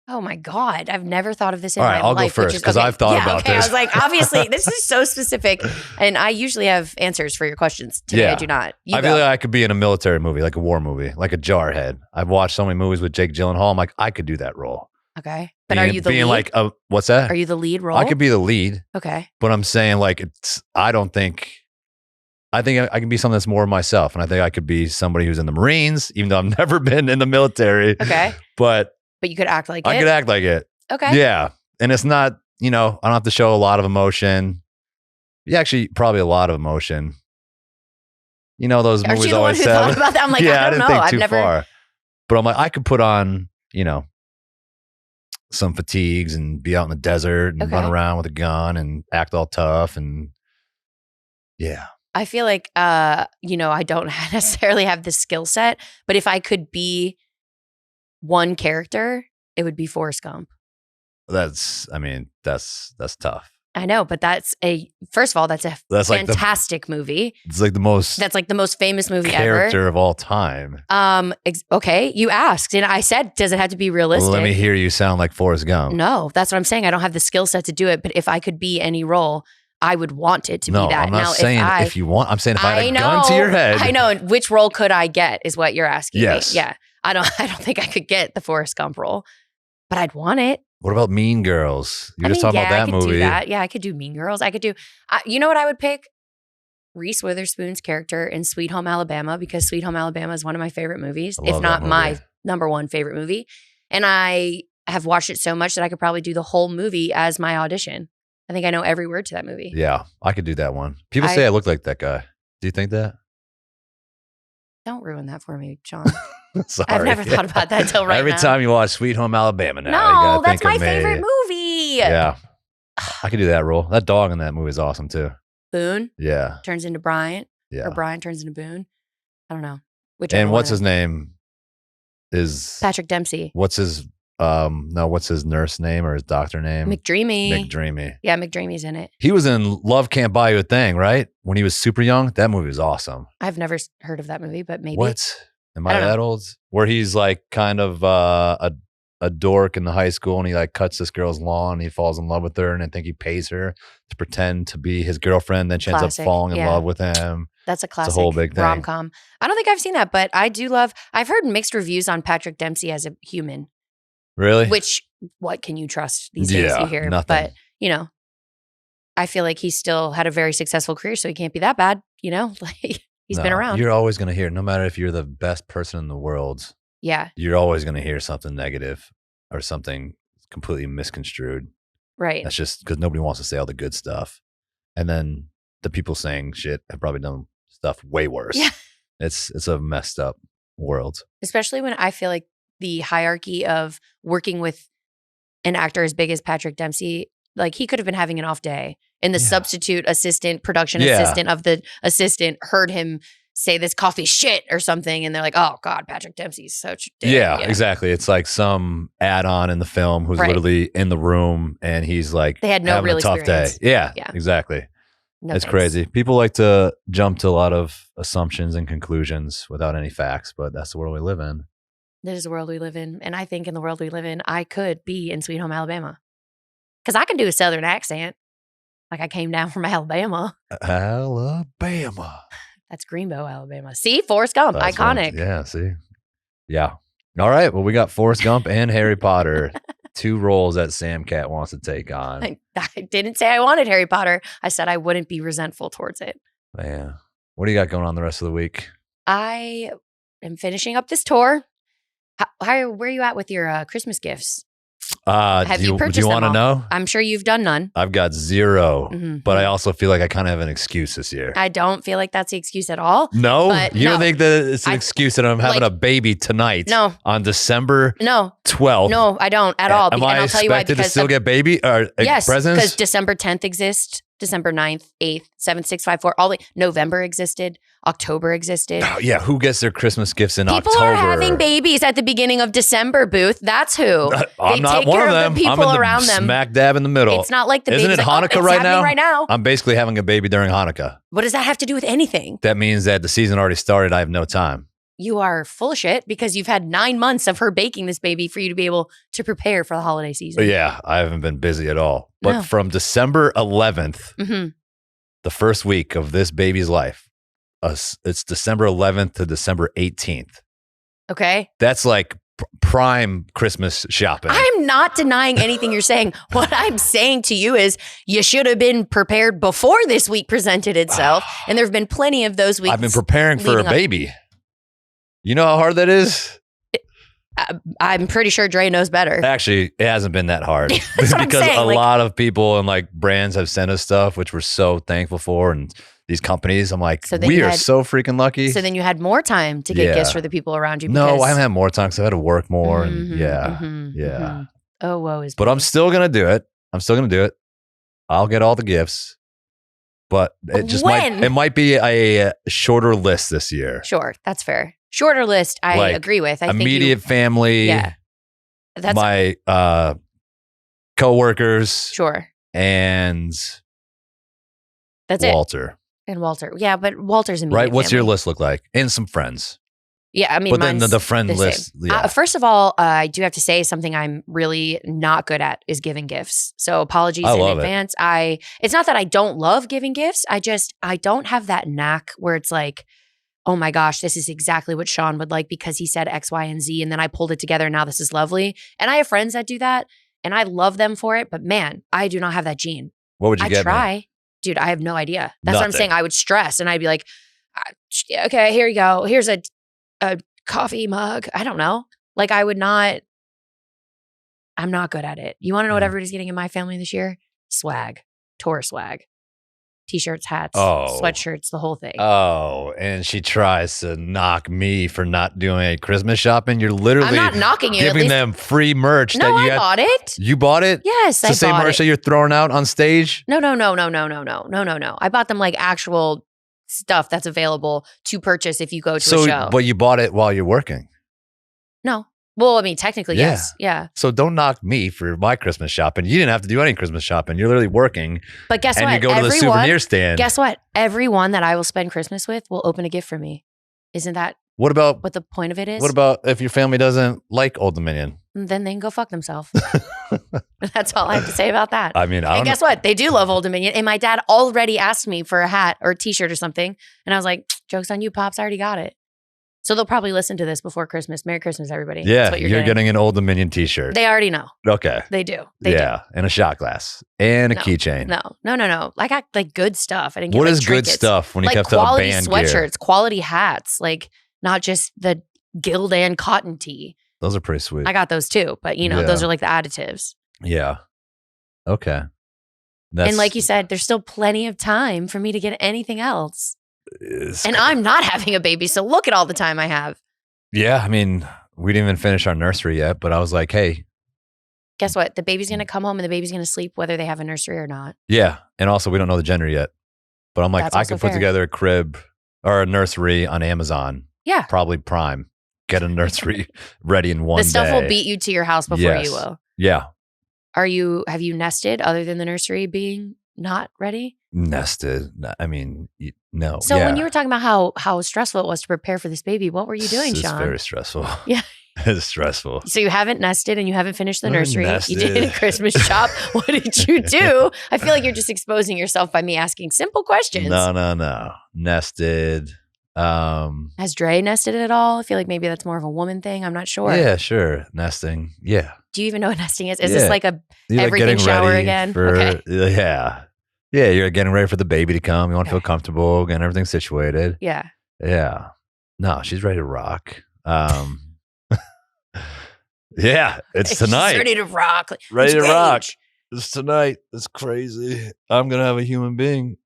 Speaker 2: Oh my God. I've never thought of this in
Speaker 1: my
Speaker 2: life.
Speaker 1: All right, I'll go first because I've thought about this.
Speaker 2: I was like, obviously, this is so specific. And I usually have answers for your questions. Today, I do not.
Speaker 1: I feel like I could be in a military movie, like a war movie, like a jarhead. I've watched so many movies with Jake Gyllenhaal. I'm like, I could do that role.
Speaker 2: Okay. But are you the lead?
Speaker 1: Like, what's that?
Speaker 2: Are you the lead role?
Speaker 1: I could be the lead.
Speaker 2: Okay.
Speaker 1: But I'm saying like, I think I can be something that's more of myself. And I think I could be somebody who's in the Marines, even though I've never been in the military.
Speaker 2: Okay.
Speaker 1: But
Speaker 2: you could act like
Speaker 1: I could act like it.
Speaker 2: Okay.
Speaker 1: Yeah. And it's not, I don't have to show a lot of emotion. Yeah, actually, probably a lot of emotion. Those movies always have.
Speaker 2: Thought about that? I'm like, I don't know. I've never. Far.
Speaker 1: But I'm like, I could put on, some fatigues and be out in the desert and run around with a gun and act all tough. And yeah.
Speaker 2: I feel like, I don't necessarily have the skill set, but if I could be one character, it would be Forrest Gump.
Speaker 1: That's tough.
Speaker 2: I know, but first of all, that's fantastic movie.
Speaker 1: It's like the most.
Speaker 2: That's like the most famous movie
Speaker 1: character
Speaker 2: ever
Speaker 1: of all time.
Speaker 2: Okay, you asked, and I said, does it have to be realistic?
Speaker 1: Well, let me hear you sound like Forrest Gump.
Speaker 2: No, that's what I'm saying. I don't have the skill set to do it, but if I could be any role, I would want it to be that.
Speaker 1: I'm not saying if you want. I'm saying if I had a gun to your head.
Speaker 2: I know. Which role could I get is what you're asking
Speaker 1: yes.
Speaker 2: me. Yeah. I don't think I could get the Forrest Gump role, but I'd want it.
Speaker 1: What about Mean Girls? You're just talking about that movie.
Speaker 2: Do that. Yeah, I could do Mean Girls. I could do, you know what I would pick? Reese Witherspoon's character in Sweet Home Alabama, because Sweet Home Alabama is one of my favorite movies, if not my number one favorite movie. And I have watched it so much that I could probably do the whole movie as my audition. I think I know every word to that movie.
Speaker 1: Yeah, I could do that one. People say I look like that guy. Do you think that?
Speaker 2: Don't ruin that for me, Shawn.
Speaker 1: Sorry.
Speaker 2: I've never thought about that till right now.
Speaker 1: Every time you watch Sweet Home Alabama now, you gotta
Speaker 2: that's
Speaker 1: think
Speaker 2: my
Speaker 1: of me.
Speaker 2: favorite movie.
Speaker 1: Yeah. I could do that role. That dog in that movie is awesome too.
Speaker 2: Boone?
Speaker 1: Yeah.
Speaker 2: Turns into Bryant?
Speaker 1: Yeah.
Speaker 2: Or Bryant turns into Boone? I don't know.
Speaker 1: And what's his name? Is
Speaker 2: Patrick Dempsey.
Speaker 1: What's his nurse name or his doctor name?
Speaker 2: McDreamy. Yeah, McDreamy's in it.
Speaker 1: He was in Love Can't Buy You a Thing, right? When he was super young. That movie was awesome.
Speaker 2: I've never heard of that movie, but maybe.
Speaker 1: What? Am I that old? Where he's like kind of a dork in the high school, and he like cuts this girl's lawn, and he falls in love with her, and I think he pays her to pretend to be his girlfriend. Then she ends up falling in love with him.
Speaker 2: That's a classic.
Speaker 1: It's a whole big thing.
Speaker 2: Rom-com. I don't think I've seen that, but I do love. I've heard mixed reviews on Patrick Dempsey as a human.
Speaker 1: Really?
Speaker 2: Which what can you trust these days? You hear,
Speaker 1: nothing.
Speaker 2: But I feel like he still had a very successful career, so he can't be that bad. Like. He's been around.
Speaker 1: You're always going to hear, no matter if you're the best person in the world.
Speaker 2: Yeah.
Speaker 1: You're always going to hear something negative or something completely misconstrued.
Speaker 2: Right.
Speaker 1: That's just because nobody wants to say all the good stuff. And then the people saying shit have probably done stuff way worse.
Speaker 2: Yeah.
Speaker 1: It's a messed up world.
Speaker 2: Especially when I feel like the hierarchy of working with an actor as big as Patrick Dempsey, like he could have been having an off day. And the substitute assistant, production assistant of the assistant heard him say this coffee shit or something. And they're like, oh God, Patrick Dempsey's such a dick.
Speaker 1: Yeah, exactly. It's like some add-on in the film who's literally in the room and he's like,
Speaker 2: they had no real
Speaker 1: tough
Speaker 2: experience.
Speaker 1: Day. Yeah, exactly.
Speaker 2: No
Speaker 1: it's
Speaker 2: thanks.
Speaker 1: Crazy. People like to jump to a lot of assumptions and conclusions without any facts, but that's the world we live in.
Speaker 2: That is the world we live in. And I think in the world we live in, I could be in Sweet Home Alabama. Because I can do a Southern accent. Like I came down from Alabama.
Speaker 1: Alabama.
Speaker 2: That's Greenbow, Alabama. See? Forrest Gump.
Speaker 1: That's
Speaker 2: iconic.
Speaker 1: Yeah, see? Yeah. All right. Well, we got Forrest Gump and Harry Potter. 2 roles that SamCat wants to take on.
Speaker 2: I didn't say I wanted Harry Potter. I said I wouldn't be resentful towards it.
Speaker 1: Man. What do you got going on the rest of the week?
Speaker 2: I am finishing up this tour. Where are you at with your Christmas gifts? Have you purchased
Speaker 1: do you
Speaker 2: them
Speaker 1: want to
Speaker 2: all?
Speaker 1: know?
Speaker 2: I'm sure you've done none.
Speaker 1: I've got 0,
Speaker 2: Mm-hmm.
Speaker 1: but I also feel like I kind of have an excuse this year.
Speaker 2: I don't feel like that's the excuse at all.
Speaker 1: No?
Speaker 2: But
Speaker 1: You don't think that it's an excuse that I'm having
Speaker 2: like-
Speaker 1: a baby tonight?
Speaker 2: No.
Speaker 1: On December
Speaker 2: No.
Speaker 1: 12th?
Speaker 2: No, I don't at all.
Speaker 1: Am I
Speaker 2: I'll tell you why.
Speaker 1: expected to still get baby or
Speaker 2: yes,
Speaker 1: presents?
Speaker 2: because December 10th exists, December 9th, 8th, 7th, 6th, 5th, 4, all the November existed, October existed.
Speaker 1: Oh, yeah, who gets their Christmas gifts in
Speaker 2: People
Speaker 1: October?
Speaker 2: are having babies at the beginning of December, Booth. That's who.
Speaker 1: I'm
Speaker 2: They
Speaker 1: not
Speaker 2: take
Speaker 1: one
Speaker 2: care
Speaker 1: of
Speaker 2: the
Speaker 1: them.
Speaker 2: people
Speaker 1: I'm in
Speaker 2: around them.
Speaker 1: smack dab in the middle.
Speaker 2: It's not like the
Speaker 1: Isn't
Speaker 2: baby's
Speaker 1: it
Speaker 2: like,
Speaker 1: Hanukkah
Speaker 2: it's
Speaker 1: right
Speaker 2: happening
Speaker 1: now?
Speaker 2: right now.
Speaker 1: I'm basically having a baby during Hanukkah.
Speaker 2: What does that have to do with anything?
Speaker 1: That means that the season already started. I have no time.
Speaker 2: You are full of shit because you've had 9 months of her baking this baby for you to be able to prepare for the holiday season.
Speaker 1: But yeah, I haven't been busy at all. But
Speaker 2: No.
Speaker 1: from December 11th,
Speaker 2: Mm-hmm.
Speaker 1: the first week of this baby's life, it's December 11th to December 18th.
Speaker 2: Okay.
Speaker 1: That's like prime Christmas shopping.
Speaker 2: I'm not denying anything you're saying. What I'm saying to you is you should have been prepared before this week presented itself. And there have been plenty of those weeks.
Speaker 1: I've been preparing for a
Speaker 2: leading up.
Speaker 1: baby. You know how hard that is?
Speaker 2: I'm pretty sure Dre knows better.
Speaker 1: Actually, it hasn't been that hard
Speaker 2: That's what I'm
Speaker 1: because
Speaker 2: saying,
Speaker 1: a lot of people and like brands have sent us stuff, which we're so thankful for. And these companies. I'm like,
Speaker 2: So then
Speaker 1: we
Speaker 2: you
Speaker 1: are
Speaker 2: had-
Speaker 1: so freaking lucky.
Speaker 2: So then you had more time to get gifts
Speaker 1: Yeah.
Speaker 2: for the people around you.
Speaker 1: No,
Speaker 2: because-
Speaker 1: I haven't had more time because I had to work more. And
Speaker 2: Mhm,
Speaker 1: yeah.
Speaker 2: mhm,
Speaker 1: Yeah.
Speaker 2: mhm. Oh, woe is
Speaker 1: But
Speaker 2: me.
Speaker 1: I'm still going to do it. I'll get all the gifts. But it just
Speaker 2: When?
Speaker 1: might be a shorter list this year.
Speaker 2: Sure, that's fair. Shorter list, I
Speaker 1: Like,
Speaker 2: agree with. I
Speaker 1: Immediate family,
Speaker 2: yeah, that's
Speaker 1: my coworkers,
Speaker 2: sure.
Speaker 1: and
Speaker 2: That's it.
Speaker 1: Walter.
Speaker 2: And Walter, yeah, but Walter's immediate
Speaker 1: Right? What's your
Speaker 2: family.
Speaker 1: list look like? And some friends.
Speaker 2: Yeah, I mean,
Speaker 1: But then
Speaker 2: mine's
Speaker 1: the friend
Speaker 2: the
Speaker 1: list.
Speaker 2: same.
Speaker 1: Yeah.
Speaker 2: First of all, I do have to say something I'm really not good at is giving gifts. So apologies
Speaker 1: I
Speaker 2: in
Speaker 1: love it.
Speaker 2: advance. It's not that I don't love giving gifts. I don't have that knack where it's like, oh my gosh, this is exactly what Shawn would like because he said X, Y, and Z, and then I pulled it together. And now this is lovely. And I have friends that do that, and I love them for it. But man, I do not have that gene.
Speaker 1: What would you
Speaker 2: I
Speaker 1: get?
Speaker 2: try, dude. I have no idea. That's what I'm
Speaker 1: Nothing.
Speaker 2: saying. I would stress, and I'd be like, okay, here you go. Here's a coffee mug. I don't know. Like I would not. I'm not good at it. You want to know what
Speaker 1: Yeah.
Speaker 2: everybody's getting in my family this year? Swag, tour swag, t-shirts, hats,
Speaker 1: Oh.
Speaker 2: sweatshirts, the whole thing.
Speaker 1: Oh, and she tries to knock me for not doing any Christmas shopping. You're literally
Speaker 2: I'm not knocking you. At
Speaker 1: giving
Speaker 2: least,
Speaker 1: them free merch
Speaker 2: no,
Speaker 1: that you
Speaker 2: I
Speaker 1: had.
Speaker 2: bought it.
Speaker 1: You bought it?
Speaker 2: Yes,
Speaker 1: It's
Speaker 2: I
Speaker 1: the same
Speaker 2: bought
Speaker 1: merch
Speaker 2: it.
Speaker 1: that you're throwing out on stage?
Speaker 2: No. I bought them like actual stuff that's available to purchase if you go to a show.
Speaker 1: But you bought it while you're working.
Speaker 2: No. Well, I mean, technically,
Speaker 1: Yeah.
Speaker 2: yes. Yeah.
Speaker 1: So don't knock me for my Christmas shopping. You didn't have to do any Christmas shopping. You're literally working.
Speaker 2: But guess
Speaker 1: and
Speaker 2: what?
Speaker 1: you go to the souvenir stand.
Speaker 2: Guess what? Everyone that I will spend Christmas with will open a gift for me. Isn't that
Speaker 1: What about
Speaker 2: what the point of it is?
Speaker 1: what about if your family doesn't like Old Dominion?
Speaker 2: Then they can go fuck themselves. That's all I have to say about that.
Speaker 1: I mean, I don't
Speaker 2: And guess what? They do love Old Dominion. And my dad already asked me for a hat or a t-shirt or something. And I was like, joke's on you, Pops. I already got it. So they'll probably listen to this before Christmas. Merry Christmas, everybody.
Speaker 1: Yeah,
Speaker 2: That's what
Speaker 1: you're getting an Old Dominion t-shirt.
Speaker 2: They already know.
Speaker 1: Okay.
Speaker 2: They do. They
Speaker 1: Yeah, and a shot glass and a
Speaker 2: No.
Speaker 1: keychain.
Speaker 2: No. I got like good stuff. I didn't get
Speaker 1: What
Speaker 2: like
Speaker 1: is good
Speaker 2: trinkets.
Speaker 1: stuff when you
Speaker 2: Like
Speaker 1: kept to a
Speaker 2: quality
Speaker 1: band
Speaker 2: sweatshirts,
Speaker 1: gear?
Speaker 2: quality hats, like not just the Gildan cotton tee.
Speaker 1: Those are pretty sweet.
Speaker 2: I got those too, but you know, those
Speaker 1: Yeah.
Speaker 2: are like the additives.
Speaker 1: Yeah. Okay.
Speaker 2: And like you said, there's still plenty of time for me to get anything else. And I'm not having a baby, so look at all the time I have.
Speaker 1: Yeah, I mean, we didn't even finish our nursery yet, but I was like, hey,
Speaker 2: Guess what? The baby's going to come home and the baby's going to sleep whether they have a nursery or not.
Speaker 1: yeah. And also, we don't know the gender yet. But I'm like,
Speaker 2: That's
Speaker 1: I
Speaker 2: also
Speaker 1: could put
Speaker 2: fair.
Speaker 1: together a crib or a nursery on Amazon.
Speaker 2: Yeah.
Speaker 1: Probably Prime. Get a nursery ready in one
Speaker 2: The stuff
Speaker 1: day.
Speaker 2: will beat you to your house before
Speaker 1: Yes.
Speaker 2: you will.
Speaker 1: Yeah.
Speaker 2: Have you nested other than the nursery being not ready?
Speaker 1: Nested. I mean, no.
Speaker 2: So
Speaker 1: yeah.
Speaker 2: when you were talking about how stressful it was to prepare for this baby, what were you doing,
Speaker 1: It's
Speaker 2: Shawn?
Speaker 1: very stressful.
Speaker 2: Yeah.
Speaker 1: It's stressful.
Speaker 2: So you haven't nested and you haven't finished the
Speaker 1: I haven't
Speaker 2: nursery. You did a
Speaker 1: nested.
Speaker 2: Christmas shop. What did you do? I feel like you're just exposing yourself by me asking simple questions.
Speaker 1: No. Nested.
Speaker 2: Has Dre nested at all? I feel like maybe that's more of a woman thing. I'm not sure.
Speaker 1: Yeah, sure. Nesting. Yeah.
Speaker 2: Do you even know what nesting is? Is
Speaker 1: Yeah.
Speaker 2: this like a
Speaker 1: You're like
Speaker 2: everything
Speaker 1: getting
Speaker 2: shower
Speaker 1: ready
Speaker 2: again?
Speaker 1: For,
Speaker 2: Okay.
Speaker 1: Yeah. Yeah, you're getting ready for the baby to come. You want to feel
Speaker 2: Okay.
Speaker 1: comfortable, getting everything situated.
Speaker 2: Yeah.
Speaker 1: Yeah. No, she's ready to rock. Yeah, it's
Speaker 2: She's
Speaker 1: tonight.
Speaker 2: ready to rock. Like,
Speaker 1: Ready to
Speaker 2: which
Speaker 1: rock.
Speaker 2: age?
Speaker 1: It's tonight. It's crazy. I'm going to have a human being.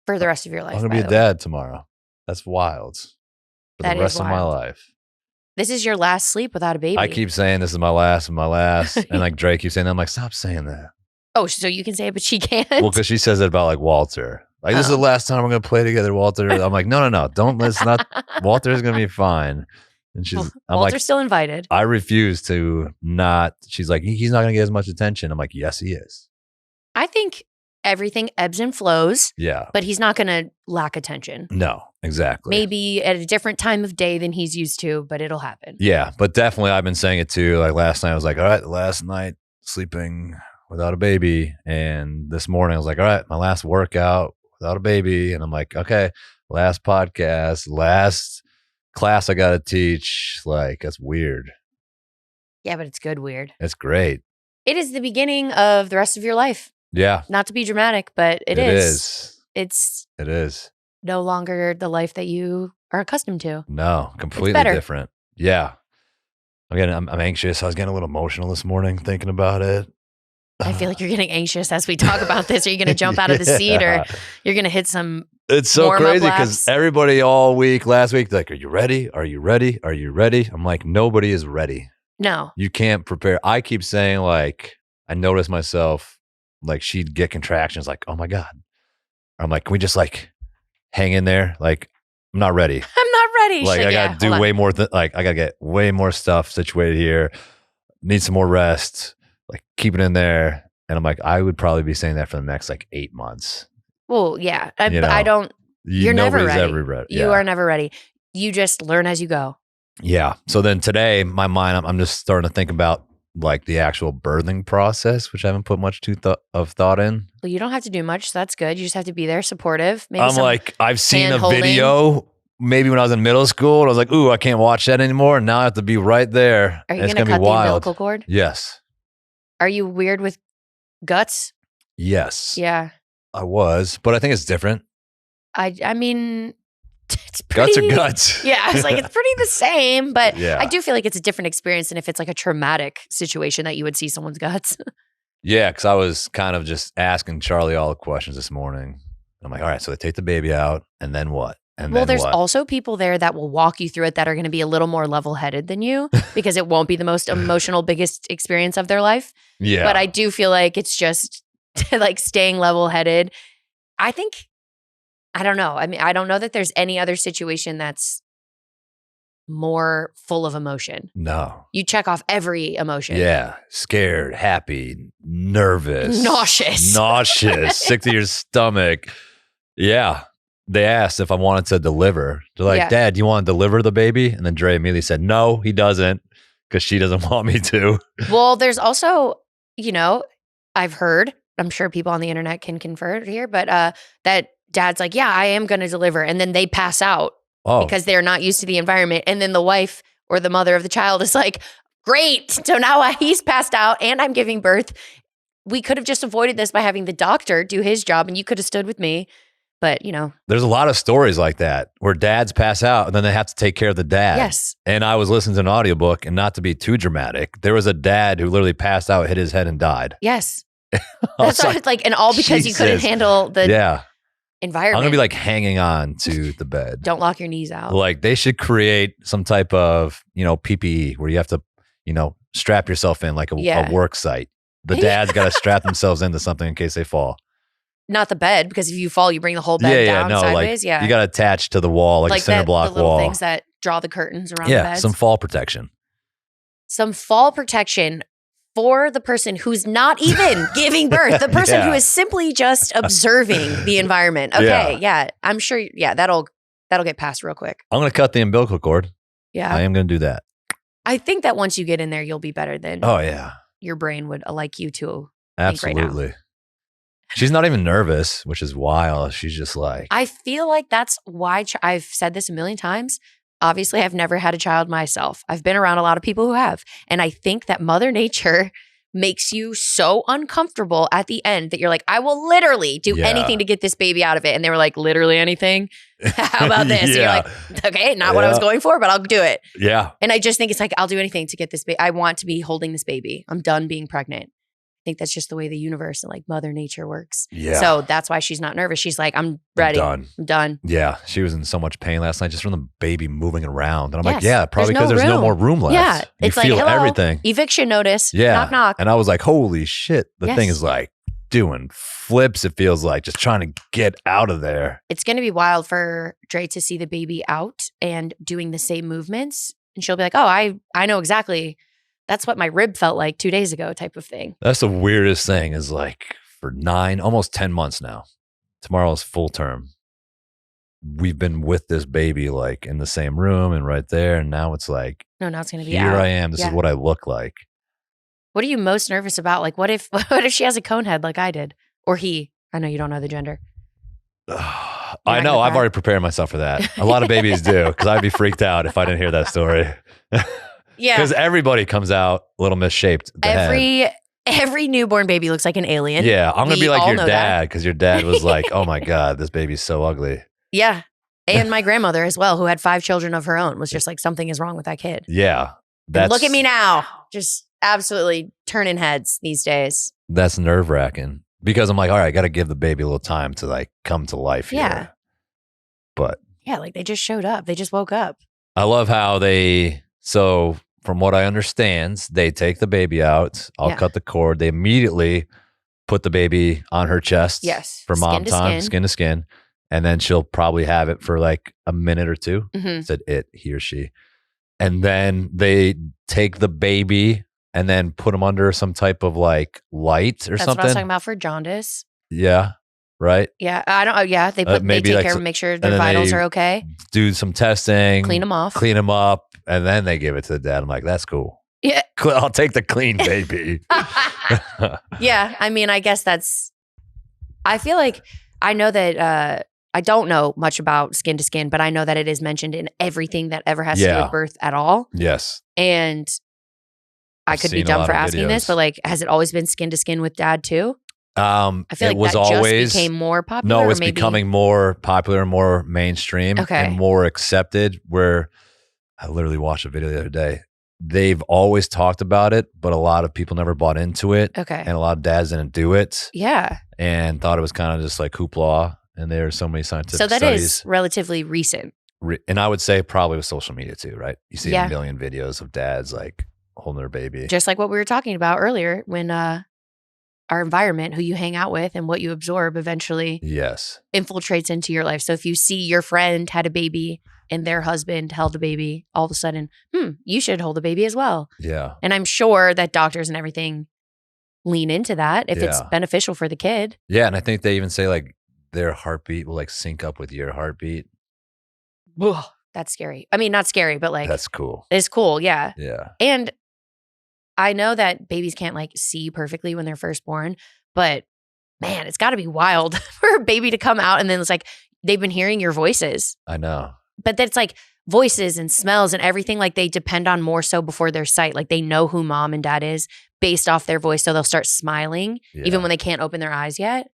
Speaker 2: For the rest of your life.
Speaker 1: I'm going to
Speaker 2: by
Speaker 1: be a
Speaker 2: the way.
Speaker 1: dad tomorrow. That's wild. For
Speaker 2: That
Speaker 1: the
Speaker 2: is
Speaker 1: rest of my
Speaker 2: wild.
Speaker 1: life.
Speaker 2: This is your last sleep without a baby.
Speaker 1: I keep saying this is my last and my last. And like Drake keeps saying that. I'm like, stop saying that.
Speaker 2: Oh, so you can say it, but she can't.
Speaker 1: Well, because she says it about like Walter. Like, this is the
Speaker 2: Oh.
Speaker 1: last time we're going to play together, Walter. I'm like, no. Don't, let's not. Walter's going to be fine. And she's, I'm
Speaker 2: Walter's
Speaker 1: like,
Speaker 2: still invited.
Speaker 1: I refuse to not. She's like, he's not going to get as much attention. I'm like, yes, he is.
Speaker 2: I think everything ebbs and flows,
Speaker 1: Yeah.
Speaker 2: but he's not going to lack attention.
Speaker 1: No, exactly.
Speaker 2: Maybe at a different time of day than he's used to, but it'll happen.
Speaker 1: Yeah, but definitely I've been saying it too. Like last night I was like, all right, last night sleeping without a baby. And this morning I was like, all right, my last workout without a baby. And I'm like, okay, last podcast, last class I got to teach. Like, that's weird.
Speaker 2: Yeah, but it's good weird.
Speaker 1: It's great.
Speaker 2: It is the beginning of the rest of your life.
Speaker 1: Yeah,
Speaker 2: Not to be dramatic, but
Speaker 1: it is.
Speaker 2: It's
Speaker 1: It is.
Speaker 2: no longer the life that you are accustomed to.
Speaker 1: No, completely
Speaker 2: better.
Speaker 1: different. Yeah. I'm anxious. I was getting a little emotional this morning thinking about it.
Speaker 2: I feel like you're getting anxious as we talk about this. Are you going to jump out of the seat or
Speaker 1: Yeah.
Speaker 2: you're going to hit some
Speaker 1: It's so
Speaker 2: Warm-up
Speaker 1: crazy because
Speaker 2: laps.
Speaker 1: everybody all week, last week, like, are you ready? Are you ready? Are you ready? I'm like, nobody is ready.
Speaker 2: No.
Speaker 1: You can't prepare. I keep saying, like, I notice myself, like, she'd get contractions, like, oh my God. I'm like, can we just like hang in there? Like, I'm not ready.
Speaker 2: I'm not ready. She's
Speaker 1: Like, I
Speaker 2: yeah,
Speaker 1: gotta do
Speaker 2: hold on.
Speaker 1: way more. Like, I gotta get way more stuff situated here. Need some more rest. Like, keep it in there. And I'm like, I would probably be saying that for the next like 8 months.
Speaker 2: Well, yeah. I
Speaker 1: You
Speaker 2: I
Speaker 1: know,
Speaker 2: don't. You're never
Speaker 1: nobody's
Speaker 2: ready.
Speaker 1: ever ready.
Speaker 2: You are never ready. You just learn as you go.
Speaker 1: Yeah. So then today, my mind, I'm just starting to think about like the actual birthing process, which I haven't put much of thought in.
Speaker 2: Well, you don't have to do much. So that's good. You just have to be there, supportive. Maybe
Speaker 1: I'm like, I've seen a
Speaker 2: hand-holding.
Speaker 1: video maybe when I was in middle school, and I was like, ooh, I can't watch that anymore. And now I have to be right there.
Speaker 2: Are you
Speaker 1: and it's
Speaker 2: going to
Speaker 1: gonna
Speaker 2: cut
Speaker 1: be
Speaker 2: the
Speaker 1: wild.
Speaker 2: umbilical cord?
Speaker 1: Yes.
Speaker 2: Are you weird with guts?
Speaker 1: Yes.
Speaker 2: Yeah.
Speaker 1: I was, but I think it's different.
Speaker 2: I mean, it's pretty.
Speaker 1: Guts are guts.
Speaker 2: Yeah, I was like, it's pretty the same, but
Speaker 1: Yeah.
Speaker 2: I do feel like it's a different experience than if it's like a traumatic situation that you would see someone's guts.
Speaker 1: Yeah, because I was kind of just asking Charlie all the questions this morning. I'm like, all right, so they take the baby out, and then what? And
Speaker 2: Well,
Speaker 1: then
Speaker 2: there's
Speaker 1: what?
Speaker 2: also people there that will walk you through it that are going to be a little more level-headed than you because it won't be the most emotional, biggest experience of their life.
Speaker 1: Yeah.
Speaker 2: But I do feel like it's just like staying level-headed. I don't know. I mean, I don't know that there's any other situation that's more full of emotion.
Speaker 1: No.
Speaker 2: You check off every emotion.
Speaker 1: Yeah. Scared, happy, nervous,
Speaker 2: Nauseous.
Speaker 1: sick to your stomach. Yeah. They asked if I wanted to deliver. They're like,
Speaker 2: Yeah.
Speaker 1: Dad, do you want to deliver the baby? And then Dre immediately said, no, he doesn't, because she doesn't want me to.
Speaker 2: Well, there's also, I've heard, I'm sure people on the internet can confer here, but that dad's like, yeah, I am going to deliver. And then they pass out because they're not used to the environment. And then the wife or the mother of the child is like, great. So now he's passed out and I'm giving birth. We could have just avoided this by having the doctor do his job and you could have stood with me. But,
Speaker 1: there's a lot of stories like that where dads pass out and then they have to take care of the dad.
Speaker 2: Yes.
Speaker 1: And I was listening to an audiobook, and not to be too dramatic, there was a dad who literally passed out, hit his head, and died.
Speaker 2: Yes.
Speaker 1: I
Speaker 2: That's
Speaker 1: was
Speaker 2: what it's like. And all because you couldn't
Speaker 1: Jesus.
Speaker 2: handle the
Speaker 1: Yeah.
Speaker 2: environment.
Speaker 1: I'm going to be like hanging on to the bed.
Speaker 2: Don't lock your knees out.
Speaker 1: Like they should create some type of, PPE where you have to, strap yourself in like a work site. The dad's got to strap themselves into something in case they fall.
Speaker 2: Not the bed, because if you fall, you bring the whole bed down sideways.
Speaker 1: Like, you got to attach to the wall, like a cinder block
Speaker 2: the little
Speaker 1: wall.
Speaker 2: things that draw the curtains around the
Speaker 1: Yeah,
Speaker 2: beds.
Speaker 1: some fall protection.
Speaker 2: Some fall protection for the person who's not even giving birth, the person who is simply just observing the environment. Okay, yeah, I'm sure. Yeah, that'll get passed real quick.
Speaker 1: I'm going to cut the umbilical cord.
Speaker 2: Yeah,
Speaker 1: I am going to do that.
Speaker 2: I think that once you get in there, you'll be better than.
Speaker 1: Oh yeah,
Speaker 2: your brain would like you to.
Speaker 1: Absolutely. She's not even nervous, which is wild. She's just like.
Speaker 2: I feel like that's why I've said this a million times. Obviously, I've never had a child myself. I've been around a lot of people who have. And I think that Mother Nature makes you so uncomfortable at the end that you're like, I will literally do anything to get this baby out of it. And they were like, literally anything? How about this? And you're like, okay, not what I was going for, but I'll do it.
Speaker 1: Yeah.
Speaker 2: And I just think it's like, I'll do anything to get this baby. I want to be holding this baby. I'm done being pregnant. I think that's just the way the universe and like Mother Nature works.
Speaker 1: Yeah.
Speaker 2: So that's why she's not nervous. She's like, I'm ready.
Speaker 1: I'm
Speaker 2: done.
Speaker 1: Yeah. She was in so much pain last night just from the baby moving around. And I'm like,
Speaker 2: Yes.
Speaker 1: yeah, probably
Speaker 2: There's
Speaker 1: because
Speaker 2: no
Speaker 1: there's no
Speaker 2: room.
Speaker 1: more room left.
Speaker 2: Yeah.
Speaker 1: You
Speaker 2: It's like,
Speaker 1: feel
Speaker 2: hello,
Speaker 1: everything.
Speaker 2: eviction notice.
Speaker 1: Yeah.
Speaker 2: Knock, knock.
Speaker 1: And I was like, holy shit. The
Speaker 2: Yes.
Speaker 1: thing is like doing flips, it feels like, just trying to get out of there.
Speaker 2: It's going to be wild for Dre to see the baby out and doing the same movements. And she'll be like, oh, I know exactly. That's what my rib felt like 2 days ago type of thing.
Speaker 1: That's the weirdest thing is like for 9, almost 10 months now. Tomorrow's full term. We've been with this baby like in the same room and right there. And now it's like,
Speaker 2: No, now it's going to be
Speaker 1: here
Speaker 2: out.
Speaker 1: I am. This is what I look like.
Speaker 2: What are you most nervous about? Like, what if she has a cone head like I did? Or he? I know you don't know the gender.
Speaker 1: I know. I've already prepared myself for that. A lot of babies do because I'd be freaked out if I didn't hear that story.
Speaker 2: Yeah.
Speaker 1: Because everybody comes out a little misshaped.
Speaker 2: Every newborn baby looks like an alien.
Speaker 1: Yeah. I'm going to be like your
Speaker 2: know
Speaker 1: dad because your dad was like, oh my God, this baby's so ugly.
Speaker 2: Yeah. And my grandmother as well, who had 5 children of her own, was just like, something is wrong with that kid.
Speaker 1: Yeah.
Speaker 2: And look at me now. Just absolutely turning heads these days.
Speaker 1: That's nerve wracking because I'm like, all right, I got to give the baby a little time to like come to life.
Speaker 2: Yeah.
Speaker 1: Here. But
Speaker 2: Yeah, like they just showed up. They just woke up.
Speaker 1: I love how so from what I understand, they take the baby out. I'll
Speaker 2: Yeah.
Speaker 1: cut the cord. They immediately put the baby on her chest.
Speaker 2: Yes.
Speaker 1: For mom
Speaker 2: Skin to
Speaker 1: time,
Speaker 2: skin.
Speaker 1: skin to skin. And then she'll probably have it for like a minute or two. Said he or she. And then they take the baby and then put him under some type of like light or
Speaker 2: That's
Speaker 1: something.
Speaker 2: what I was talking about for jaundice.
Speaker 1: Yeah. Right.
Speaker 2: Yeah. I don't. Yeah. They
Speaker 1: Maybe
Speaker 2: take
Speaker 1: like
Speaker 2: care of
Speaker 1: so-
Speaker 2: them, make sure
Speaker 1: and
Speaker 2: their
Speaker 1: then
Speaker 2: vitals
Speaker 1: they
Speaker 2: are okay.
Speaker 1: Do some testing.
Speaker 2: Clean them off.
Speaker 1: Clean them up. And then they give it to the dad. I'm like, that's cool.
Speaker 2: Yeah.
Speaker 1: I'll take the clean baby.
Speaker 2: Yeah. I mean, I guess I feel like I know that I don't know much about skin to skin, but I know that it is mentioned in everything that ever has to do with birth at all.
Speaker 1: Yes.
Speaker 2: And I
Speaker 1: I've
Speaker 2: could be
Speaker 1: seen a
Speaker 2: dumb
Speaker 1: lot
Speaker 2: for
Speaker 1: of
Speaker 2: asking this,
Speaker 1: videos.
Speaker 2: but like, has it always been skin to skin with dad too?
Speaker 1: I
Speaker 2: I feel like
Speaker 1: it was
Speaker 2: that
Speaker 1: always,
Speaker 2: just became more popular.
Speaker 1: No,
Speaker 2: or
Speaker 1: it's
Speaker 2: maybe,
Speaker 1: becoming more popular, more mainstream,
Speaker 2: Okay.
Speaker 1: and more accepted. Where I literally watched a video the other day. They've always talked about it, but a lot of people never bought into it.
Speaker 2: Okay.
Speaker 1: And a lot of dads didn't do it
Speaker 2: Yeah.
Speaker 1: and thought it was kind of just like hoopla. And there are so many scientific
Speaker 2: So that
Speaker 1: studies.
Speaker 2: is relatively recent.
Speaker 1: And I would say probably with social media too, right? You see
Speaker 2: Yeah.
Speaker 1: a million videos of dads like holding their baby.
Speaker 2: Just like what we were talking about earlier when our environment, who you hang out with and what you absorb eventually
Speaker 1: Yes.
Speaker 2: infiltrates into your life. So if you see your friend had a baby and their husband held a baby, all of a sudden, you should hold a baby as well.
Speaker 1: Yeah.
Speaker 2: And I'm sure that doctors and everything lean into that if it's
Speaker 1: Yeah.
Speaker 2: beneficial for the kid.
Speaker 1: Yeah. And I think they even say like their heartbeat will like sync up with your heartbeat.
Speaker 2: Ugh, that's scary. I mean, not scary, but like
Speaker 1: That's cool.
Speaker 2: it's cool. Yeah.
Speaker 1: Yeah.
Speaker 2: And I know that babies can't like see perfectly when they're first born, but man, it's got to be wild for a baby to come out and then it's like they've been hearing your voices.
Speaker 1: I know.
Speaker 2: But that's like voices and smells and everything like they depend on more so before their sight. Like they know who mom and dad is based off their voice. So they'll start smiling even when they can't open their eyes yet.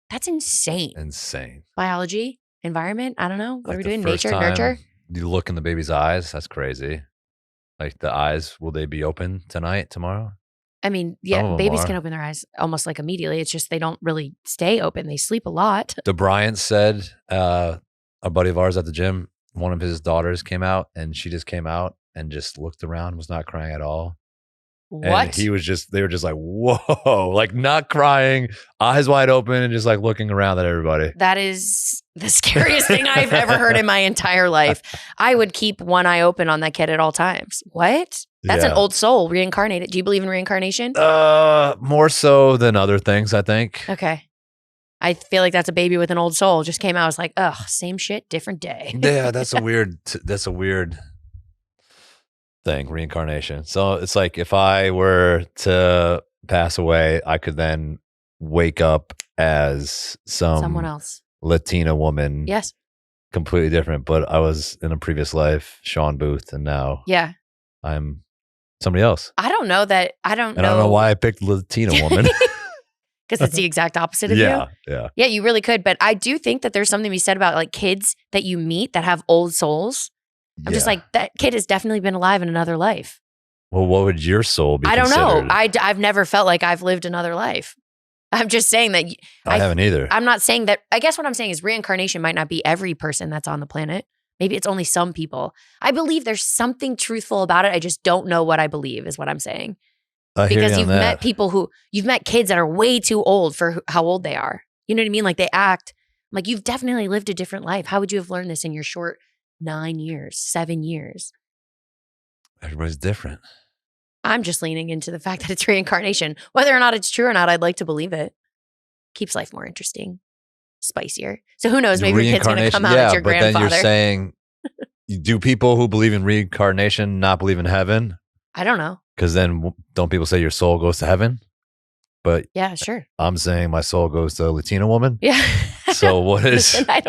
Speaker 2: That's insane.
Speaker 1: Insane.
Speaker 2: Biology, environment, I don't know. What
Speaker 1: Like
Speaker 2: are we
Speaker 1: the
Speaker 2: doing?
Speaker 1: first
Speaker 2: Nature,
Speaker 1: time
Speaker 2: nurture?
Speaker 1: You look in the baby's eyes. That's crazy. Like the eyes, will they be open tonight, tomorrow?
Speaker 2: I mean,
Speaker 1: Some of
Speaker 2: yeah,
Speaker 1: them
Speaker 2: babies
Speaker 1: are.
Speaker 2: can open their eyes almost like immediately. It's just they don't really stay open. They sleep a lot.
Speaker 1: The Bryant said, a buddy of ours at the gym, one of his daughters came out and she just came out and just looked around, was not crying at all.
Speaker 2: What?
Speaker 1: And they were just like, whoa, like not crying, eyes wide open and just like looking around at everybody.
Speaker 2: That is the scariest thing I've ever heard in my entire life. I would keep one eye open on that kid at all times. What? That's an
Speaker 1: Yeah.
Speaker 2: old soul reincarnated. Do you believe in reincarnation?
Speaker 1: More so than other things, I think.
Speaker 2: Okay. I feel like that's a baby with an old soul. Just came out. I was like, ugh, same shit, different day.
Speaker 1: Yeah, that's a weird thing, reincarnation. So it's like if I were to pass away, I could then wake up as
Speaker 2: Someone else.
Speaker 1: Latina woman.
Speaker 2: Yes.
Speaker 1: Completely different, but I was in a previous life Sean Booth, and now
Speaker 2: Yeah.
Speaker 1: I'm somebody else.
Speaker 2: I don't know that. I don't
Speaker 1: And I don't know why I picked Latina woman.
Speaker 2: Because it's the exact opposite of you.
Speaker 1: Yeah.
Speaker 2: Yeah, you really could. But I do think that there's something to be said about like kids that you meet that have old souls. I'm just
Speaker 1: Yeah.
Speaker 2: like, that kid has definitely been alive in another life.
Speaker 1: Well, what would your soul be?
Speaker 2: I don't know.
Speaker 1: considered?
Speaker 2: I've never felt like I've lived another life. I'm just saying that
Speaker 1: I haven't either.
Speaker 2: I'm not saying that. I guess what I'm saying is reincarnation might not be every person that's on the planet. Maybe it's only some people. I believe there's something truthful about it. I just don't know what I believe is what I'm saying.
Speaker 1: I hear
Speaker 2: Because
Speaker 1: you on
Speaker 2: you've
Speaker 1: that.
Speaker 2: met you've met kids that are way too old for how old they are. You know what I mean? Like they act like you've definitely lived a different life. How would you have learned this in your short 9 years, 7 years?
Speaker 1: Everybody's different.
Speaker 2: I'm just leaning into the fact that it's reincarnation. Whether or not it's true or not, I'd like to believe it. Keeps life more interesting, spicier. So who knows? Maybe your kid's going to come out as your
Speaker 1: but
Speaker 2: grandfather.
Speaker 1: then you're saying, do people who believe in reincarnation not believe in heaven?
Speaker 2: I don't know.
Speaker 1: Because then don't people say your soul goes to heaven? But
Speaker 2: Yeah, sure.
Speaker 1: I'm saying my soul goes to a Latina woman.
Speaker 2: Yeah.
Speaker 1: So what is?
Speaker 2: Listen, I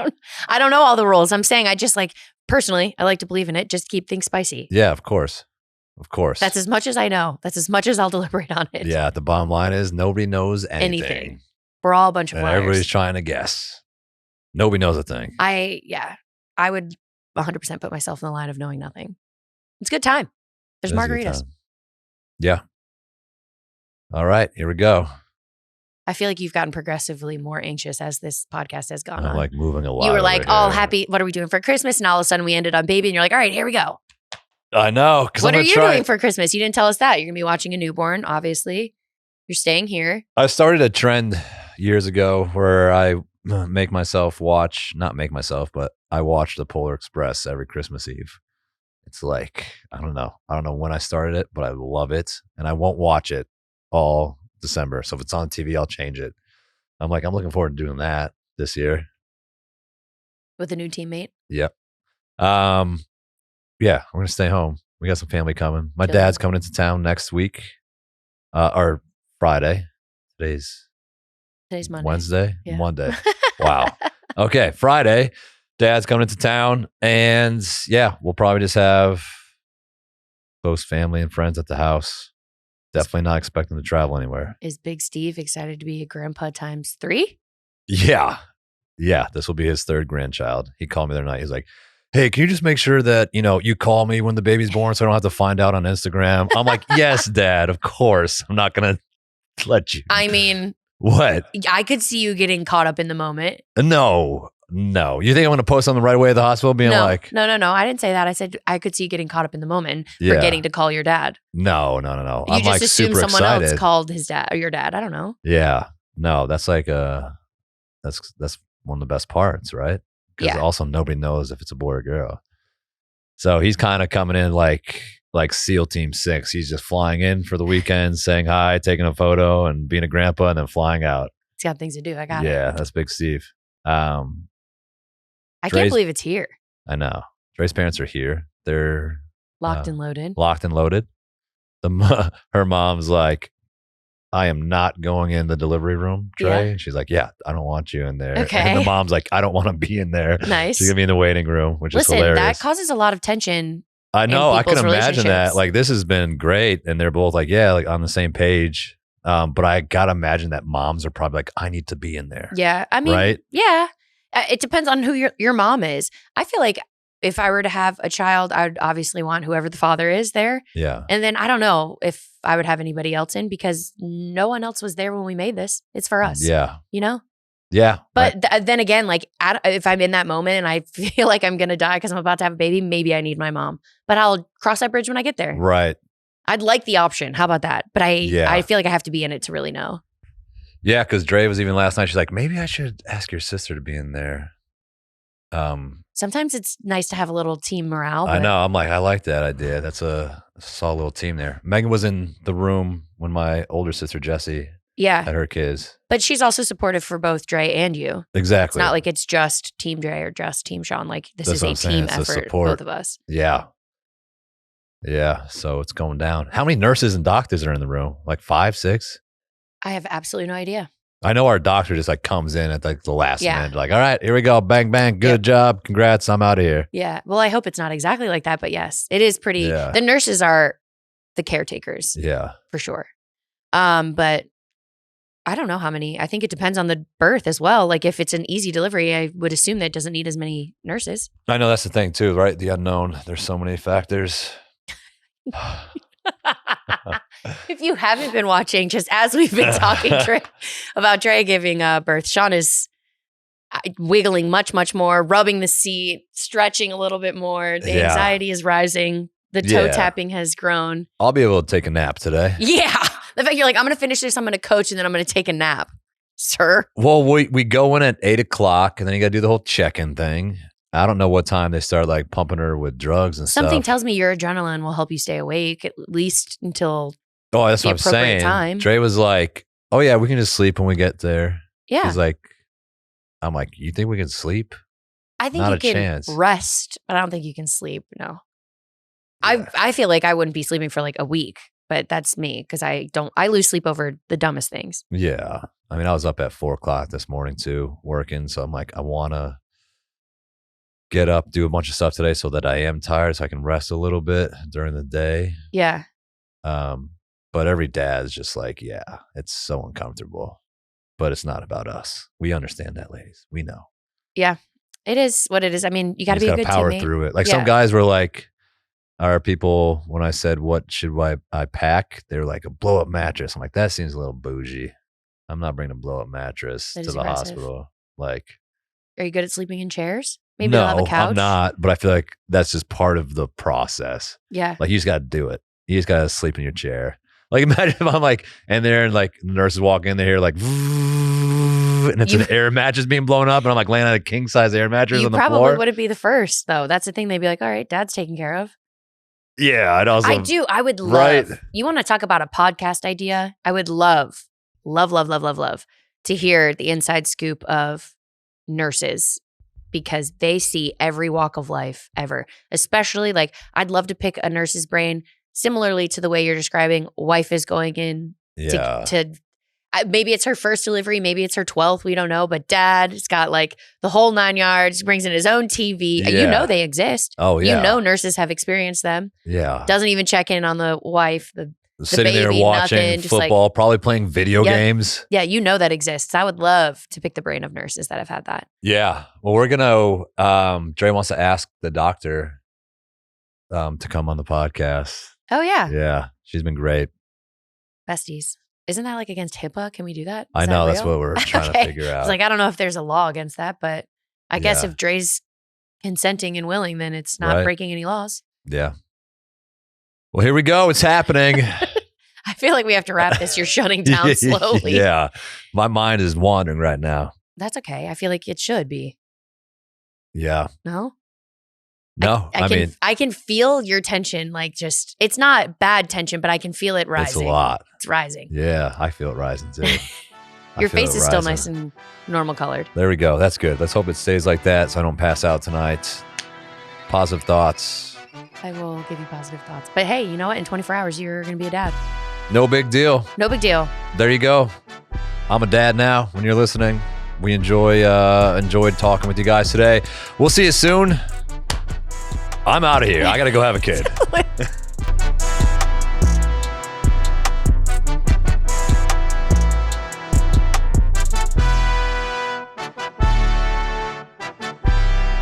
Speaker 2: don't know all the rules. I'm saying I just like personally, I like to believe in it. Just keep things spicy.
Speaker 1: Yeah, of course.
Speaker 2: That's as much as I know. That's as much as I'll deliberate on it.
Speaker 1: Yeah, the bottom line is nobody knows anything.
Speaker 2: We're all a bunch of
Speaker 1: And
Speaker 2: liars.
Speaker 1: everybody's trying to guess. Nobody knows a thing.
Speaker 2: I would 100% put myself in the line of knowing nothing. It's a good time. There's
Speaker 1: It is a good
Speaker 2: margaritas.
Speaker 1: time. Yeah. All right, here we go.
Speaker 2: I feel like you've gotten progressively more anxious as this podcast has gone
Speaker 1: I'm
Speaker 2: on.
Speaker 1: like moving a lot.
Speaker 2: You were
Speaker 1: over
Speaker 2: like, all
Speaker 1: here.
Speaker 2: happy. What are we doing for Christmas? And all of a sudden we ended on baby. And you're like, all right, here we go.
Speaker 1: I know.
Speaker 2: What are you doing for Christmas? You didn't tell us that. You're going to be watching a newborn, obviously. You're staying here.
Speaker 1: I started a trend years ago where I make myself watch, not make myself, but I watch the Polar Express every Christmas Eve. It's like, I don't know when I started it, but I love it. And I won't watch it all December. So if it's on TV, I'll change it. I'm looking forward to doing that this year.
Speaker 2: With a new teammate?
Speaker 1: Yep. Yeah, we're going to stay home. We got some family coming. My
Speaker 2: Chilling.
Speaker 1: dad's coming into town next week, or Friday. Today's
Speaker 2: Monday.
Speaker 1: Wednesday?
Speaker 2: Yeah.
Speaker 1: Monday. Wow. Okay, Friday. Dad's coming into town, and yeah, we'll probably just have close family and friends at the house. Definitely not expecting to travel anywhere.
Speaker 2: Is Big Steve excited to be a grandpa times 3?
Speaker 1: Yeah. This will be his third grandchild. He called me the other night. He's like, hey, can you just make sure that, you call me when the baby's born so I don't have to find out on Instagram? I'm like, yes, Dad, of course. I'm not going to let you.
Speaker 2: I mean,
Speaker 1: what?
Speaker 2: I could see you getting caught up in the moment.
Speaker 1: No. You think I'm going to post on the right way at the hospital being
Speaker 2: No.
Speaker 1: like,
Speaker 2: No. I didn't say that. I said I could see you getting caught up in the moment and
Speaker 1: Yeah.
Speaker 2: forgetting to call your dad.
Speaker 1: no.
Speaker 2: You
Speaker 1: I'm
Speaker 2: just
Speaker 1: like
Speaker 2: assume
Speaker 1: super
Speaker 2: someone
Speaker 1: excited.
Speaker 2: else called his dad or your dad. I don't know.
Speaker 1: Yeah. No, that's like that's one of the best parts, right? Because
Speaker 2: Yeah.
Speaker 1: also nobody knows if it's a boy or girl. So he's kind of coming in like SEAL Team 6. He's just flying in for the weekend, saying hi, taking a photo, and being a grandpa, and then flying out.
Speaker 2: He's got things to do. I got it.
Speaker 1: Yeah, that's Big Steve.
Speaker 2: I
Speaker 1: Dre's-
Speaker 2: can't believe it's here.
Speaker 1: I know. Dre's parents are here. They're
Speaker 2: Locked and loaded.
Speaker 1: locked and loaded. Her mom's like, I am not going in the delivery room, Trey.
Speaker 2: Yeah.
Speaker 1: She's like, yeah, I don't want you in there.
Speaker 2: Okay.
Speaker 1: And the mom's like, I don't want to be in there.
Speaker 2: Nice.
Speaker 1: She's going to be in the waiting room, which
Speaker 2: Listen,
Speaker 1: is hilarious.
Speaker 2: that causes a lot of tension.
Speaker 1: I know. I can
Speaker 2: people's
Speaker 1: imagine that.
Speaker 2: relationships.
Speaker 1: Like, this has been great. And they're both like, yeah, like on the same page. But I got to imagine that moms are probably like, I need to be in there.
Speaker 2: Yeah. I mean,
Speaker 1: Right?
Speaker 2: yeah. It depends on who your mom is. I feel like if I were to have a child, I would obviously want whoever the father is there.
Speaker 1: Yeah.
Speaker 2: And then I don't know if I would have anybody else in because no one else was there when we made this. It's for us.
Speaker 1: Yeah. Yeah.
Speaker 2: But then again, like if I'm in that moment and I feel like I'm going to die because I'm about to have a baby, maybe I need my mom. But I'll cross that bridge when I get there.
Speaker 1: Right.
Speaker 2: I'd like the option. How about that? But
Speaker 1: Yeah.
Speaker 2: I feel like I have to be in it to really know.
Speaker 1: Yeah. Because Dre was even last night. She's like, maybe I should ask your sister to be in there.
Speaker 2: Sometimes it's nice to have a little team morale.
Speaker 1: I
Speaker 2: but-
Speaker 1: know. I'm like, I like that idea. That's a solid little team there. Megan was in the room when my older sister Jessie
Speaker 2: Yeah.
Speaker 1: had her kids.
Speaker 2: But she's also supportive for both Dre and you.
Speaker 1: Exactly.
Speaker 2: It's not like it's just Team Dre or just Team Shawn. Like this
Speaker 1: That's
Speaker 2: is
Speaker 1: what
Speaker 2: a
Speaker 1: I'm saying.
Speaker 2: team
Speaker 1: It's a
Speaker 2: effort,
Speaker 1: support.
Speaker 2: both of us.
Speaker 1: Yeah. Yeah. So it's going down. How many nurses and doctors are in the room? Like 5, 6?
Speaker 2: I have absolutely no idea.
Speaker 1: I know our doctor just like comes in at like the last
Speaker 2: Yeah.
Speaker 1: minute. Like, all right, here we go. Bang, bang. Good
Speaker 2: Yep.
Speaker 1: job. Congrats. I'm out of here.
Speaker 2: Yeah. Well, I hope it's not exactly like that, but yes, it is pretty.
Speaker 1: Yeah.
Speaker 2: The nurses are the caretakers
Speaker 1: Yeah.
Speaker 2: for sure. But I don't know how many. I think it depends on the birth as well. Like if it's an easy delivery, I would assume that it doesn't need as many nurses.
Speaker 1: I know that's the thing too, right? The unknown. There's so many factors.
Speaker 2: If you haven't been watching, just as we've been talking about Dre giving birth, Shawn is wiggling much, much more, rubbing the seat, stretching a little bit more. The
Speaker 1: Yeah.
Speaker 2: anxiety is rising. The toe
Speaker 1: Yeah.
Speaker 2: tapping has grown.
Speaker 1: I'll be able to take a nap today.
Speaker 2: Yeah. The fact you're like, I'm going to finish this, I'm going to coach, and then I'm going to take a nap. Sir.
Speaker 1: Well, we go in at 8 o'clock and then you got to do the whole check-in thing. I don't know what time they start like pumping her with drugs and
Speaker 2: Something
Speaker 1: stuff.
Speaker 2: tells me your adrenaline will help you stay awake at least until,
Speaker 1: Oh, that's
Speaker 2: the
Speaker 1: what I'm
Speaker 2: appropriate
Speaker 1: saying.
Speaker 2: time.
Speaker 1: Dre was like, oh yeah, we can just sleep when we get there.
Speaker 2: yeah.
Speaker 1: He's like, I'm like, you think we can sleep?
Speaker 2: I think
Speaker 1: not
Speaker 2: you
Speaker 1: a
Speaker 2: can
Speaker 1: chance.
Speaker 2: rest, but I don't think you can sleep. No.
Speaker 1: Yeah.
Speaker 2: I feel like I wouldn't be sleeping for like a week, but that's me because I lose sleep over the dumbest things.
Speaker 1: Yeah. I mean, I was up at 4 o'clock this morning too, working. So I'm like, I want to get up, do a bunch of stuff today so that I am tired so I can rest a little bit during the day.
Speaker 2: Yeah.
Speaker 1: But every dad is just like, yeah, it's so uncomfortable. But it's not about us. We understand that, ladies. We know.
Speaker 2: Yeah. It is what it is. I mean, you got to
Speaker 1: just
Speaker 2: be a
Speaker 1: gotta
Speaker 2: good
Speaker 1: power
Speaker 2: teammate.
Speaker 1: through it. Like
Speaker 2: Yeah.
Speaker 1: some guys were like, our people, when I said, what should I pack? They were like, a blow up mattress. I'm like, that seems a little bougie. I'm not bringing a blow up mattress
Speaker 2: That
Speaker 1: to
Speaker 2: is
Speaker 1: the
Speaker 2: aggressive.
Speaker 1: hospital. Like,
Speaker 2: Are you good at sleeping in chairs? Maybe
Speaker 1: no,
Speaker 2: you'll have a couch.
Speaker 1: I'm not. But I feel like that's just part of the process.
Speaker 2: Yeah.
Speaker 1: Like, you just got to do it. You just got to sleep in your chair. Like, imagine if I'm like in there and like nurses walk in there like, and it's an air mattress being blown up, and I'm like laying on a king size air mattress
Speaker 2: You
Speaker 1: on the
Speaker 2: probably
Speaker 1: floor.
Speaker 2: wouldn't be the first though. That's the thing. They'd be like, all right, dad's taken care of.
Speaker 1: Yeah, I'd also.
Speaker 2: I do. I would love.
Speaker 1: Right.
Speaker 2: You want to talk about a podcast idea? I would love to hear the inside scoop of nurses because they see every walk of life ever. Especially like I'd love to pick a nurse's brain similarly to the way you're describing. Wife is going in
Speaker 1: Yeah.
Speaker 2: to maybe it's her first delivery, maybe it's her 12th, we don't know. But dad's got like the whole 9 yards, brings in his own TV. You
Speaker 1: Yeah.
Speaker 2: know they exist.
Speaker 1: Oh yeah.
Speaker 2: You know nurses have experienced them.
Speaker 1: Yeah.
Speaker 2: Doesn't even check in on the wife.
Speaker 1: Sitting there
Speaker 2: baby,
Speaker 1: watching
Speaker 2: nothing, just like-
Speaker 1: football, probably playing video
Speaker 2: Yep.
Speaker 1: games.
Speaker 2: Yeah, you know that exists. I would love to pick the brain of nurses that have had that.
Speaker 1: Yeah. Well, we're gonna. Dre wants to ask the doctor to come on the podcast.
Speaker 2: Oh yeah,
Speaker 1: Yeah, she's been great.
Speaker 2: besties. Isn't that like against HIPAA? Can we do that?
Speaker 1: I
Speaker 2: Is
Speaker 1: know
Speaker 2: that
Speaker 1: that's
Speaker 2: real?
Speaker 1: what we're trying to
Speaker 2: Okay.
Speaker 1: figure
Speaker 2: I
Speaker 1: out.
Speaker 2: was like, I don't know if there's a law against that, but I guess
Speaker 1: Yeah.
Speaker 2: if Dre's consenting and willing, then it's not
Speaker 1: Right.
Speaker 2: breaking any laws.
Speaker 1: Yeah. Well, here we go. It's happening.
Speaker 2: I feel like we have to wrap this. You're shutting down slowly.
Speaker 1: Yeah. My mind is wandering right now.
Speaker 2: That's okay. I feel like it should be.
Speaker 1: Yeah.
Speaker 2: No?
Speaker 1: No,
Speaker 2: I can feel your tension. Like just, it's not bad tension, but I can feel it rising.
Speaker 1: it's a lot.
Speaker 2: It's rising.
Speaker 1: Yeah, I feel it rising too. I
Speaker 2: Your
Speaker 1: feel
Speaker 2: face
Speaker 1: it
Speaker 2: is still
Speaker 1: rising.
Speaker 2: nice and normal colored.
Speaker 1: There we go. That's good. Let's hope it stays like that so I don't pass out tonight. Positive thoughts.
Speaker 2: I will give you positive thoughts. But hey, you know what? In 24 hours, you're going to be a dad.
Speaker 1: No big deal.
Speaker 2: No big deal.
Speaker 1: There you go. I'm a dad now when you're listening. We enjoyed talking with you guys today. We'll see you soon. I'm out of here. I got to go have a kid.